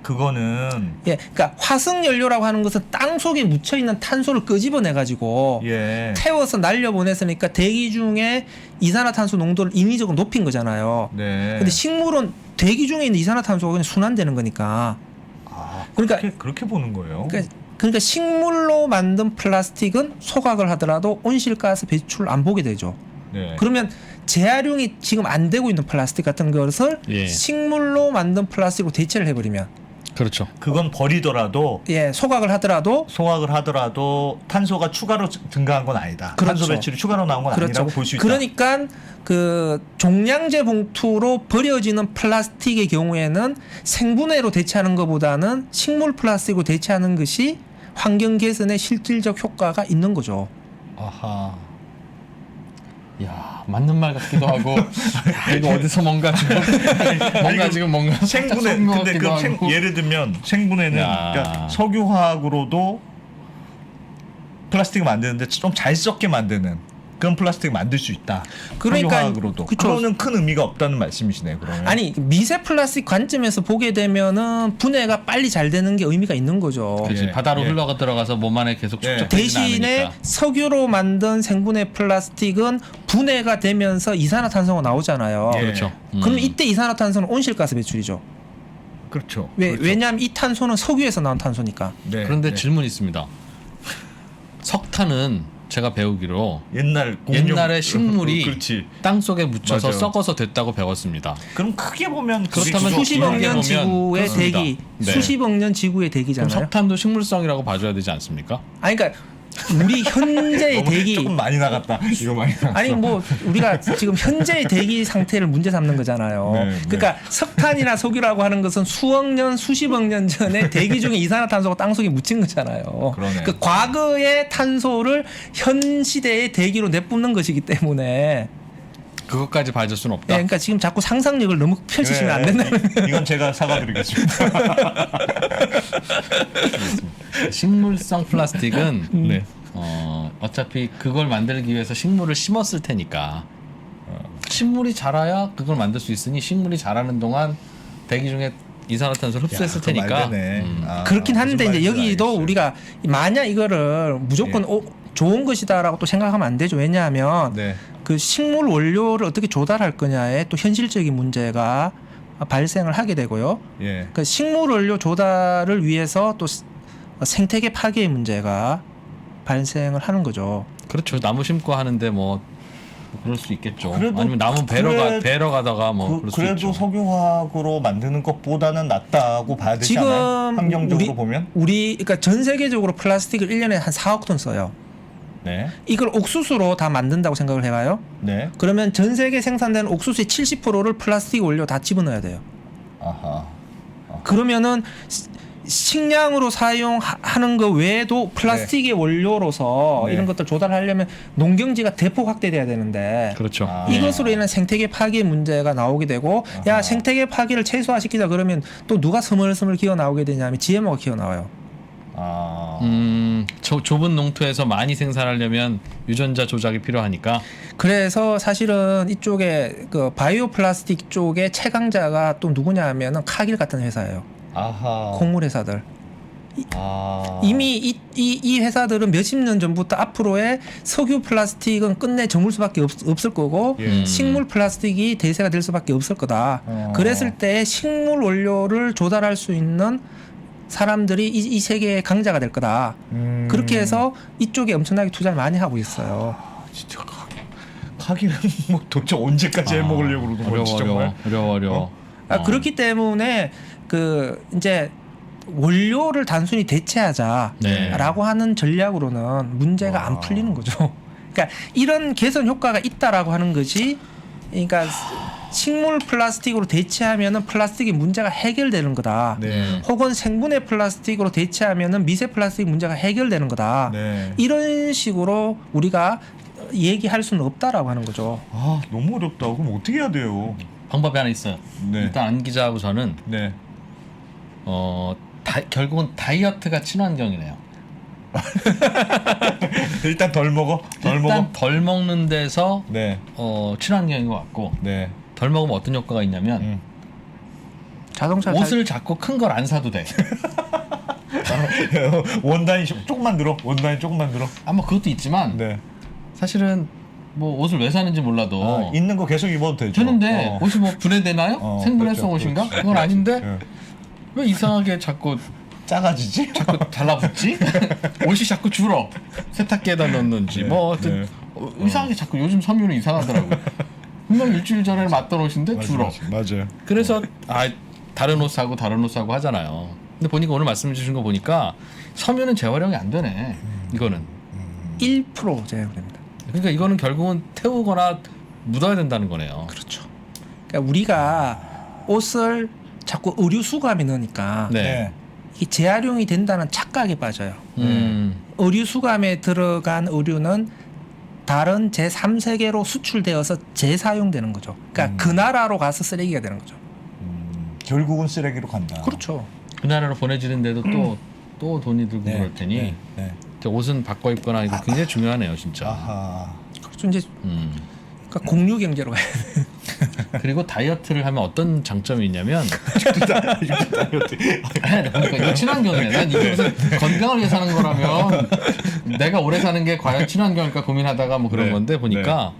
그거는 예, 그러니까 화석 연료라고 하는 것은 땅 속에 묻혀 있는 탄소를 끄집어내 가지고 예. 태워서 날려 보냈으니까 대기 중에 이산화탄소 농도를 인위적으로 높인 거잖아요. 네. 근데 식물은 대기 중에 있는 이산화탄소가 그냥 순환되는 거니까. 아, 그러니까 그렇게 보는 거예요. 그러니까 식물로 만든 플라스틱은 소각을 하더라도 온실가스 배출 안 보게 되죠. 네. 그러면 재활용이 지금 안 되고 있는 플라스틱 같은 것을 예. 식물로 만든 플라스틱으로 대체를 해버리면 그렇죠. 그건 버리더라도 소각을 하더라도 소각을 하더라도 탄소가 추가로 증가한 건 아니다. 그렇죠. 탄소 배출이 추가로 나온 건 아니라고 볼 수 있다. 그러니까 그 종량제 봉투로 버려지는 플라스틱의 경우에는 생분해로 대체하는 것보다는 식물 플라스틱으로 대체하는 것이 환경 개선에 실질적 효과가 있는 거죠. 아하. 야, 맞는 말 같기도 하고. 야, 이거 어디서 뭔가 지금 뭔가 생분해 것 근데 같기도 하고. 예를 들면 생분해는 야. 그러니까 석유화학으로도 플라스틱을 만드는데 좀 잘 썩게 만드는 그런 플라스틱을 만들 수 있다. 그러니까 석유화학으로도. 그쵸. 그거는 큰 의미가 없다는 말씀이시네요. 그러면. 아니 미세 플라스틱 관점에서 보게 되면은 분해가 빨리 잘 되는 게 의미가 있는 거죠. 그렇지. 예, 바다로 예. 흘러가 들어가서 몸 안에 계속 예. 축적되지는 대신에 않으니까. 석유로 만든 생분해 플라스틱은 분해가 되면서 이산화탄소가 나오잖아요. 예. 그렇죠. 그럼 이때 이산화탄소는 온실가스 배출이죠. 그렇죠. 그렇죠. 그렇죠. 왜냐하면 이 탄소는 석유에서 나온 탄소니까. 네, 그런데 네. 질문이 있습니다. 석탄은 제가 배우기로 공룡- 옛날에 식물이 그렇지. 땅 속에 묻혀서 맞아요. 썩어서 됐다고 배웠습니다. 그럼 크게 보면 그렇다면 수십억 길게 년 보면 지구의 그렇습니다. 대기, 네. 수십억 년 지구의 그럼 대기잖아요. 석탄도 식물성이라고 봐줘야 되지 않습니까? 아니 그러니까 우리 현재의 너무 대기 조금 많이 나갔다. 이거 많이 나갔어. 아니 뭐 우리가 지금 현재의 대기 상태를 문제 삼는 거잖아요. 네, 네. 그러니까 석탄이나 석유라고 하는 것은 수억 년, 수십억 년 전에 대기 중에 이산화탄소가 땅 속에 묻힌 거잖아요. 그러네. 그 과거의 탄소를 현 시대의 대기로 내뿜는 것이기 때문에 그것까지 봐줄 수는 예, 없다. 그러니까 지금 자꾸 상상력을 너무 펼치시면 안 된다는 이건 제가 사과드리겠습니다. 식물성 플라스틱은 네. 어차피 그걸 만들기 위해서 식물을 심었을 테니까 식물이 자라야 그걸 만들 수 있으니 식물이 자라는 동안 대기 중에 이산화탄소를 흡수했을 그거 테니까 말되네. 그렇긴 한데 무슨 이제 말인지 여기도 알겠어요. 우리가 만약 이거를 무조건 좋은 것이다라고 또 생각하면 안 되죠. 왜냐하면 네. 그 식물 원료를 어떻게 조달할 거냐에 또 현실적인 문제가 발생을 하게 되고요. 예. 그 식물 원료 조달을 위해서 또 생태계 파괴의 문제가 발생을 하는 거죠. 그렇죠. 나무 심고 하는데 뭐 그럴 수 있겠죠. 그래도- 아니면 나무 베러 가다가 뭐 그럴 수 그래도 있죠. 석유화학으로 만드는 것보다는 낫다고 봐야 되지 지금 않아요? 환경적으로 보면? 우리 그러니까 전 세계적으로 플라스틱을 1년에 한 4억 톤 써요. 네. 이걸 옥수수로 다 만든다고 생각을 해봐요. 네. 그러면 전 세계 생산되는 옥수수의 70%를 플라스틱 원료 다 집어넣어야 돼요. 아하. 그러면은 식량으로 사용하는 거 외에도 플라스틱의 원료로서 네. 이런 것들 조달하려면 농경지가 대폭 확대돼야 되는데 그렇죠. 아. 이것으로 인한 생태계 파괴 문제가 나오게 되고 야 아하. 생태계 파괴를 최소화시키자 그러면 또 누가 스멀스멀 기어 나오게 되냐면 GMO가 기어 나와요. 아. 좁은 농토에서 많이 생산하려면 유전자 조작이 필요하니까 그래서 사실은 이쪽에 그 바이오 플라스틱 쪽에 최강자가 또 누구냐 하면은 카길 같은 회사예요. 아하. 곡물 회사들. 아. 이미 이 회사들은 몇십 년 전부터 앞으로의 석유 플라스틱은 끝내 저물 수밖에 없을 거고 예. 식물 플라스틱이 대세가 될 수밖에 없을 거다. 그랬을 때 식물 원료를 조달할 수 있는 사람들이 이 세계의 강자가 될 거다. 그렇게 해서 이쪽에 엄청나게 투자를 많이 하고 있어요. 진짜 하기는 뭐 도대체 언제까지 해먹으려고 그러는 건지 정말. 어려워. 그렇기 때문에 그 이제 원료를 단순히 대체하자라고 네. 하는 전략으로는 문제가 안 풀리는 거죠. 그러니까 이런 개선 효과가 있다라고 하는 것이 그러니까 식물 플라스틱으로 대체하면은 플라스틱의 문제가 해결되는 거다. 네. 혹은 생분해 플라스틱으로 대체하면은 미세 플라스틱 문제가 해결되는 거다. 네. 이런 식으로 우리가 얘기할 수는 없다라고 하는 거죠. 아, 너무 어렵다. 그럼 어떻게 해야 돼요? 방법이 하나 있어요. 네. 일단 안 기자하고 저는 네. 결국은 다이어트가 친환경이네요. 일단 덜 먹어. 덜 일단 먹어. 덜 먹는 데서 네. 친환경인 것 같고 네. 덜 먹으면 어떤 효과가 있냐면 자동차 옷을 자꾸 큰 걸 안 사도 돼. 원단이 조금만 늘어. 원단이 조금만 늘어. 아마 그것도 있지만 네. 사실은 뭐 옷을 왜 사는지 몰라도 있는 거 계속 입어도 되죠. 되는데 옷이 뭐 분해되나요? 생분해성 그렇죠, 옷인가? 그렇죠. 그건 아닌데 네. 왜 이상하게 자꾸 작아지지? 달라붙지? 옷이 자꾸 줄어. 세탁기에다 넣는지 네, 뭐 하여튼 이상하게 자꾸 요즘 섬유는 이상하더라고. 분명 일주일 전에 맞던 옷인데 줄어. 맞아요. 그래서 다른 옷 사고 다른 옷 사고 하잖아요. 근데 보니까 오늘 말씀 주신 거 보니까 섬유는 재활용이 안 되네. 이거는. 1% 제한됩니다. 그러니까 이거는 결국은 태우거나 묻어야 된다는 거네요. 그렇죠. 그러니까 우리가 옷을 자꾸 의류 수거함에 넣으니까 네. 이게 재활용이 된다는 착각에 빠져요. 음. 의류 수거함에 들어간 의류는 다른 제3세계로 수출되어서 재사용되는 거죠. 그러니까 그 나라로 가서 쓰레기가 되는 거죠. 결국은 쓰레기로 간다. 그렇죠. 그 나라로 보내지는데도 또 돈이 들고 그럴 테니 네. 옷은 바꿔 입거나 이거 굉장히 중요하네요, 진짜. 아하. 그렇죠. 이제 그러니까 공유 경제로 가야 돼. 그리고 다이어트를 하면 어떤 장점이 있냐면 그러니까 이거 친환경이네. 난 이게 무슨 건강을 위해 사는 거라면 내가 오래 사는 게 과연 친환경일까 고민하다가 뭐 그런 네. 건데 보니까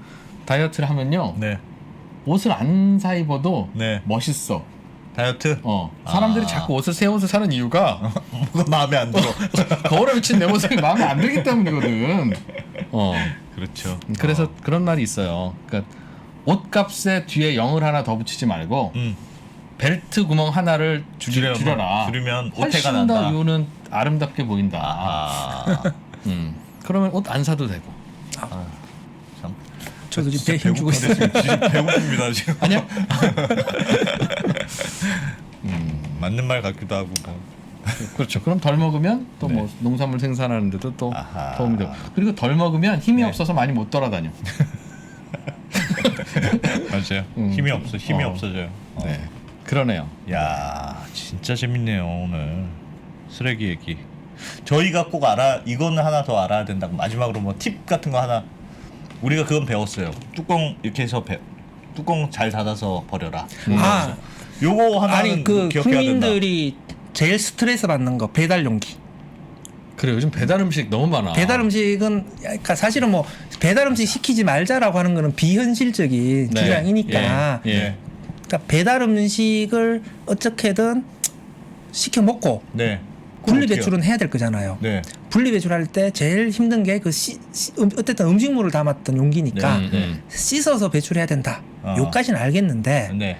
다이어트를 하면요 네. 옷을 안 사 입어도 네. 멋있어. 다이어트? 사람들이 자꾸 새 옷을 사는 이유가 뭐가 마음에 안 들어. 거울에 비친 내 모습이 마음에 안 들기 때문이거든. 그렇죠. 그래서 그런 말이 있어요. 그러니까 옷값에 뒤에 0을 하나 더 붙이지 말고 벨트 구멍 하나를 줄여라. 줄이면 오태가 훨씬 더 난다. 이유는 아름답게 보인다. 아. 그러면 옷 안 사도 되고. 참. 저도 지금 배 힘주고 있어요. 배고픕니다 지금. 아니요? 맞는 말 같기도 하고 뭐. 그렇죠. 그럼 덜 먹으면 또 뭐 네. 농산물 생산하는데도 또 아하. 도움이 되고. 그리고 덜 먹으면 힘이 네. 없어서 많이 못 돌아다녀. 맞아요. 힘이 없어. 힘이 없어져요. 네. 그러네요. 야, 진짜 재밌네요 오늘 쓰레기 얘기. 저희가 꼭 이거는 하나 더 알아야 된다고 마지막으로 뭐 팁 같은 거 하나 우리가 그건 배웠어요. 뚜껑 이렇게 해서 뚜껑 잘 닫아서 버려라. 아, 요거 하나는 아니 그 기억해야 된다. 국민들이 제일 스트레스 받는 거 배달 용기. 그래 요즘 배달 음식 너무 많아. 배달 음식은 그러니까 사실은 뭐 배달 음식 시키지 말자라고 하는 거는 비현실적인 네. 주장이니까. 예. 그러니까 배달 음식을 어떻게든 시켜 먹고 네. 분리 어떡해요? 배출은 해야 될 거잖아요. 네. 분리 배출할 때 제일 힘든 게 그 어쨌든 음식물을 담았던 용기니까 씻어서 배출해야 된다. 요까지는 알겠는데 네.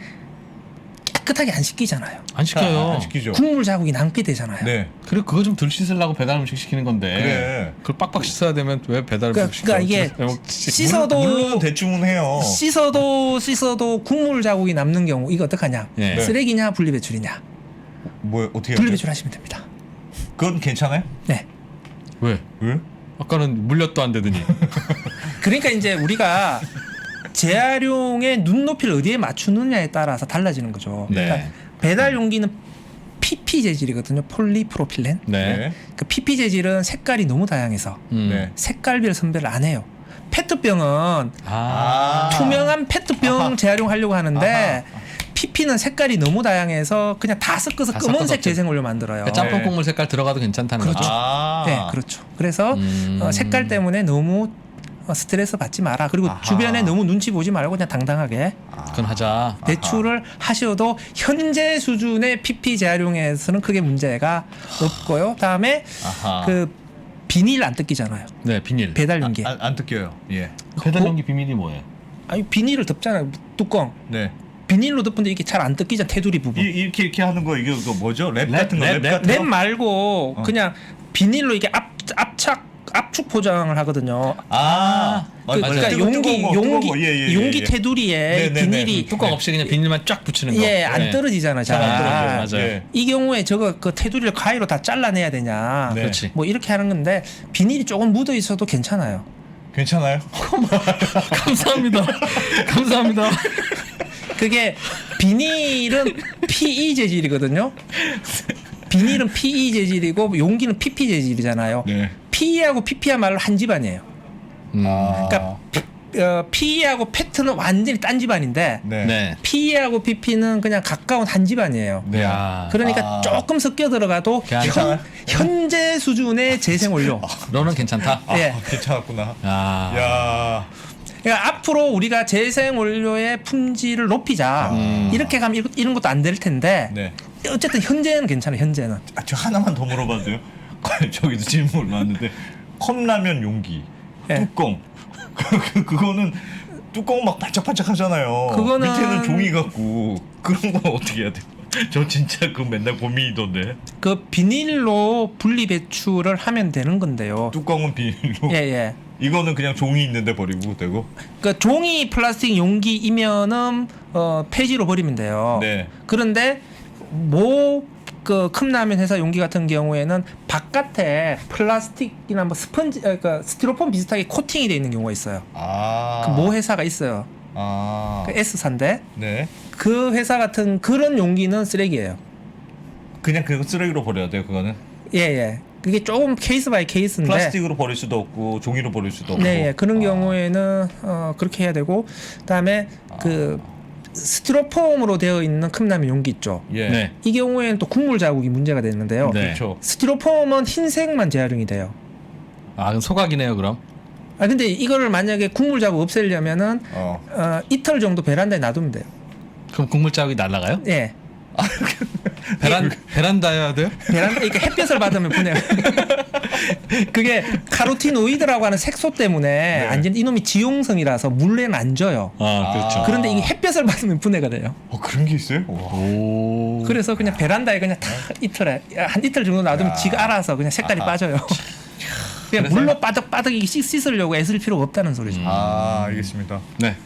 깨끗하게 안 씻기잖아요. 안 시켜요. 안 시키죠. 국물 자국이 남게 되잖아요. 네. 그래 그거 좀 덜 씻으려고 배달 음식 시키는 건데. 그래. 그걸 빡빡 씻어야 되면 왜 배달 음식 시켜? 그러니까 이게 씻어도 물론 대충은 해요. 씻어도 국물 자국이 남는 경우 이거 어떡하냐? 예. 네. 쓰레기냐 분리 배출이냐? 뭐 어떻게 분리 해야 돼? 배출하시면 됩니다. 그건 괜찮아요? 네. 왜? 왜? 아까는 물엿도 안 되더니. 그러니까 이제 우리가 재활용의 눈높이를 어디에 맞추느냐에 따라서 달라지는 거죠. 네. 그러니까 배달 용기는 PP 재질이거든요. 폴리프로필렌. 네. 그 PP 재질은 색깔이 너무 다양해서 네. 색깔별 선별을 안 해요. 페트병은 아. 투명한 페트병 아하. 재활용하려고 하는데 아하. PP는 색깔이 너무 다양해서 그냥 다 섞어서 다 검은색 섞어서 재생원료 만들어요. 짬뽕 네. 국물 색깔 들어가도 괜찮다는 그렇죠. 거죠. 아. 네, 그렇죠. 그래서 색깔 때문에 너무 스트레스 받지 마라. 그리고 아하. 주변에 너무 눈치 보지 말고 그냥 당당하게 그건 하자. 배출을 하셔도 현재 수준의 PP 재활용에서는 크게 문제가 없고요. 다음에 아하. 그 비닐 안 뜯기잖아요. 네 비닐. 배달 용기. 안 뜯겨요. 예. 배달 용기 비밀이 뭐예요? 아니 비닐을 덮잖아요. 뚜껑. 네. 비닐로 덮은데 이게 잘 안 뜯기잖아. 테두리 부분. 이렇게 하는 거 이게 그거 뭐죠? 랩 같은 거, 랩 랩, 같은 랩 거. 말고 그냥 비닐로 이게 압축 포장을 하거든요. 아, 그러니까 용기 테두리에 네네네. 비닐이 뚜껑 없이 그냥 비닐만 쫙 붙이는 거. 예, 안 떨어지잖아요. 잘. 안 떨어져요. 맞아요. 예. 이 경우에 저거 그 테두리를 가위로 다 잘라내야 되냐. 네. 그렇지. 뭐 이렇게 하는 건데 비닐이 조금 묻어 있어도 괜찮아요. 괜찮아요? 감사합니다. 감사합니다. 그게 비닐은 PE 재질이거든요. 비닐은 PE 재질이고 용기는 PP 재질이잖아요. 네. PE하고 PP야말로 한 집안이에요. 아. 그러니까 PE하고 페트는 완전히 딴 집안인데 네. 네. PE하고 PP는 그냥 가까운 한 집안이에요. 네. 야. 그러니까 조금 섞여 들어가도 괜찮아요? 현재 수준의 재생원료. 너는 괜찮다. 예. 괜찮았구나. 아. 야. 그러니까 앞으로 우리가 재생원료의 품질을 높이자. 이렇게 가면 이런 것도 안 될 텐데. 네. 어쨌든 현재는 괜찮아요. 현재는. 아, 저 하나만 더 물어봐도 돼요? 저기도 질문 올라왔는데 컵라면 용기 예. 뚜껑 그거는 뚜껑 막 반짝반짝 하잖아요. 그거는- 밑에는 종이 같고 그런 건 어떻게 해야 돼요? 저 진짜 그 맨날 고민이던데. 그 비닐로 분리 배출을 하면 되는 건데요. 뚜껑은 비닐로. 예, 예. 이거는 그냥 종이 있는데 버리고 되고. 그 종이 플라스틱 용기이면은 폐지로 버리면 돼요. 네. 그런데 그 컵라면 회사 용기 같은 경우에는 바깥에 플라스틱이나 뭐 스펀지, 그러니까 스티로폼 비슷하게 코팅이 돼 있는 경우가 있어요. 아. 그 모 회사가 있어요. 아. 그 S사인데 네. 그 회사 같은 그런 용기는 쓰레기예요. 그냥 그거 쓰레기로 버려야 돼요. 그거는. 예, 예. 그게 조금 케이스 바이 케이스인데. 플라스틱으로 버릴 수도 없고 종이로 버릴 수도 없고. 네, 예. 그런 경우에는 그렇게 해야 되고 그다음에 그 스티로폼으로 되어 있는 컵라면 용기 있죠. 예. 네. 이 경우에는 또 국물 자국이 문제가 되는데요. 네. 그렇죠. 스티로폼은 흰색만 재활용이 돼요. 아 그럼 소각이네요 그럼. 아 근데 이거를 만약에 국물 자국 없애려면은 이틀 정도 베란다에 놔두면 돼요. 그럼 국물 자국이 날아가요? 예. 베란다여야 돼요? 베란다 이렇게 햇볕을 받으면 분해. 그게 카로티노이드라고 하는 색소 때문에 완전 이놈이 지용성이라서 물에는 안 져요. 아 그렇죠. 그런데 이게 햇볕을 받으면 분해가 돼요. 그런 게 있어요? 와. 오. 그래서 그냥 베란다에 그냥 다 한 이틀 정도 놔두면 지가 알아서 그냥 색깔이 빠져요. 그냥 물로 빠득빠득 씻으려고 애쓸 필요가 없다는 소리죠. 아, 알겠습니다. 네.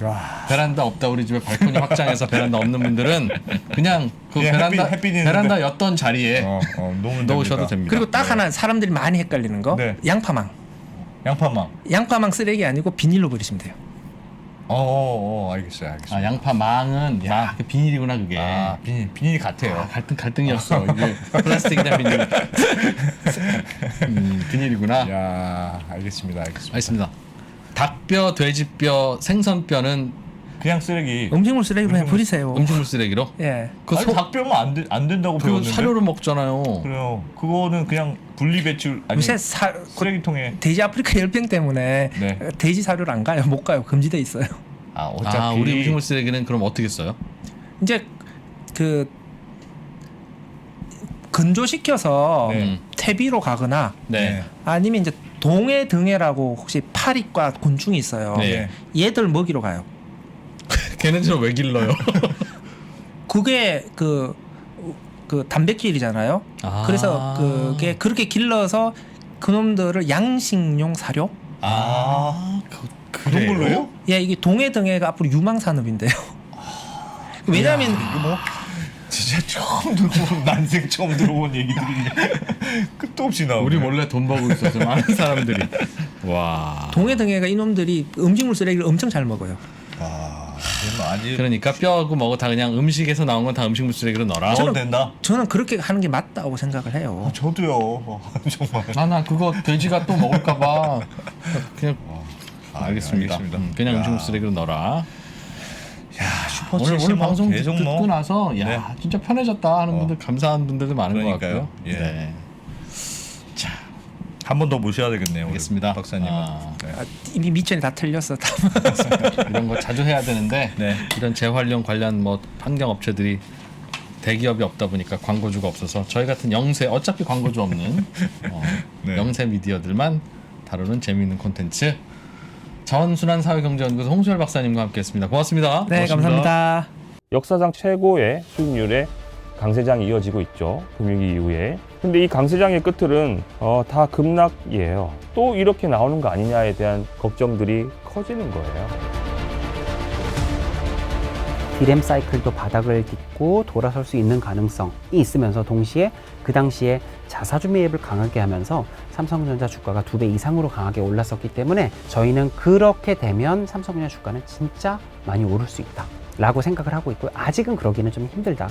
와. 베란다 없다 우리 집에 발코니 확장해서 베란다 없는 분들은 그냥 그 예, 베란다 햇빛 있는데. 베란다였던 자리에 놓으면 넣으셔도 됩니다. 그리고 딱 하나 사람들이 많이 헷갈리는 거 네. 양파망. 양파망. 양파망 쓰레기 아니고 비닐로 버리시면 돼요. 알겠어요. 아, 양파 망은 그 비닐이구나 그게. 아, 비닐이 같아요. 갈등이었어. 이게 플라스틱이나 비닐. 비닐이구나. 야, 알겠습니다. 알겠습니다. 닭뼈, 돼지뼈, 생선뼈는 그냥 쓰레기. 음식물 쓰레기로 그냥 버리세요. 음식물 쓰레기로. 예. 그 아니, 닭뼈면 안 된다고 그 배웠는데. 사료로 먹잖아요. 그래요. 그거는 그냥 분리 배출 아니 요새 쓰레기통에. 돼지 아프리카 열병 때문에 네. 돼지 사료를 안 가요. 못 가요. 금지돼 있어요. 아, 어차피 우리 음식물 쓰레기는 그럼 어떻게 써요? 이제 그 건조시켜서 네. 퇴비로 가거나 네. 아니면 이제 동해등해라고 혹시 파리과 곤충이 있어요. 네. 얘들 먹이로 가요. 걔네들은 왜 길러요? 그게 그 단백질이잖아요. 아. 그래서 그게 그렇게 길러서 그놈들을 양식용 사료? 그런 걸로요? 예, 이게 동해등해가 앞으로 유망 산업인데요. 왜냐하면 이거 뭐 진짜 처음 들어본 난생 처음 들어본 얘기들이 끝도 없이 나오네. 우리 몰래 돈 벌고 있어서 많은 사람들이. 와. 동해등해가 이놈들이 음식물 쓰레기를 엄청 잘 먹어요. 아니 그러니까 뼈하고 뭐고 다 그냥 음식에서 나온 건 다 음식물 쓰레기로 넣어라. 저는 된다. 저는 그렇게 하는 게 맞다고 생각을 해요. 저도요. 정말. 나 그거 돼지가 또 먹을까봐 그냥 알겠습니다. 알겠습니다. 그냥 야. 음식물 쓰레기로 넣어라. 슈퍼 오늘 70 방송 계속 듣고 뭐. 나서 네. 진짜 편해졌다 하는 분들 감사한 분들도 많은 것 그러니까요. 같고요. 예. 네. 한 번 더 모셔야 되겠네요. 알겠습니다. 우리 박사님은. 네. 이미 미천이 다 틀렸어. 다. 이런 거 자주 해야 되는데 네. 이런 재활용 관련 뭐 환경 업체들이 대기업이 없다 보니까 광고주가 없어서 저희 같은 영세 어차피 광고주 없는 네. 영세 미디어들만 다루는 재미있는 콘텐츠 자원순환 사회경제연구소 홍수열 박사님과 함께했습니다. 고맙습니다. 네, 감사합니다. 역사상 최고의 수익률의 강세장이 이어지고 있죠. 금융위기 이후에. 근데 이 강세장의 끝들은 다 급락이에요. 또 이렇게 나오는 거 아니냐에 대한 걱정들이 커지는 거예요. 디램 사이클도 바닥을 딛고 돌아설 수 있는 가능성이 있으면서 동시에 그 당시에 자사주 매입을 강하게 하면서 삼성전자 주가가 2배 이상으로 강하게 올랐었기 때문에 저희는 그렇게 되면 삼성전자 주가는 진짜 많이 오를 수 있다 라고 생각을 하고 있고요. 아직은 그러기는 좀 힘들다.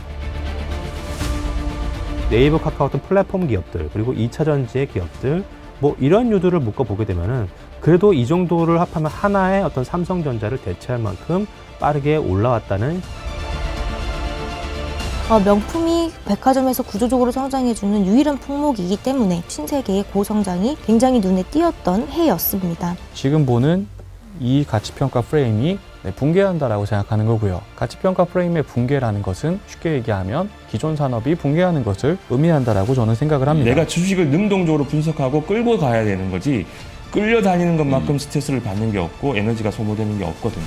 네이버, 카카오톡 플랫폼 기업들, 그리고 2차 전지의 기업들, 뭐 이런 유두를 묶어보게 되면은 그래도 이 정도를 합하면 하나의 어떤 삼성전자를 대체할 만큼 빠르게 올라왔다는 명품이 백화점에서 구조적으로 성장해주는 유일한 품목이기 때문에 신세계의 고성장이 굉장히 눈에 띄었던 해였습니다. 지금 보는 이 가치평가 프레임이 붕괴한다라고 생각하는 거고요. 가치평가 프레임의 붕괴라는 것은 쉽게 얘기하면 기존 산업이 붕괴하는 것을 의미한다라고 저는 생각을 합니다. 내가 주식을 능동적으로 분석하고 끌고 가야 되는 거지 끌려다니는 것만큼 스트레스를 받는 게 없고 에너지가 소모되는 게 없거든요.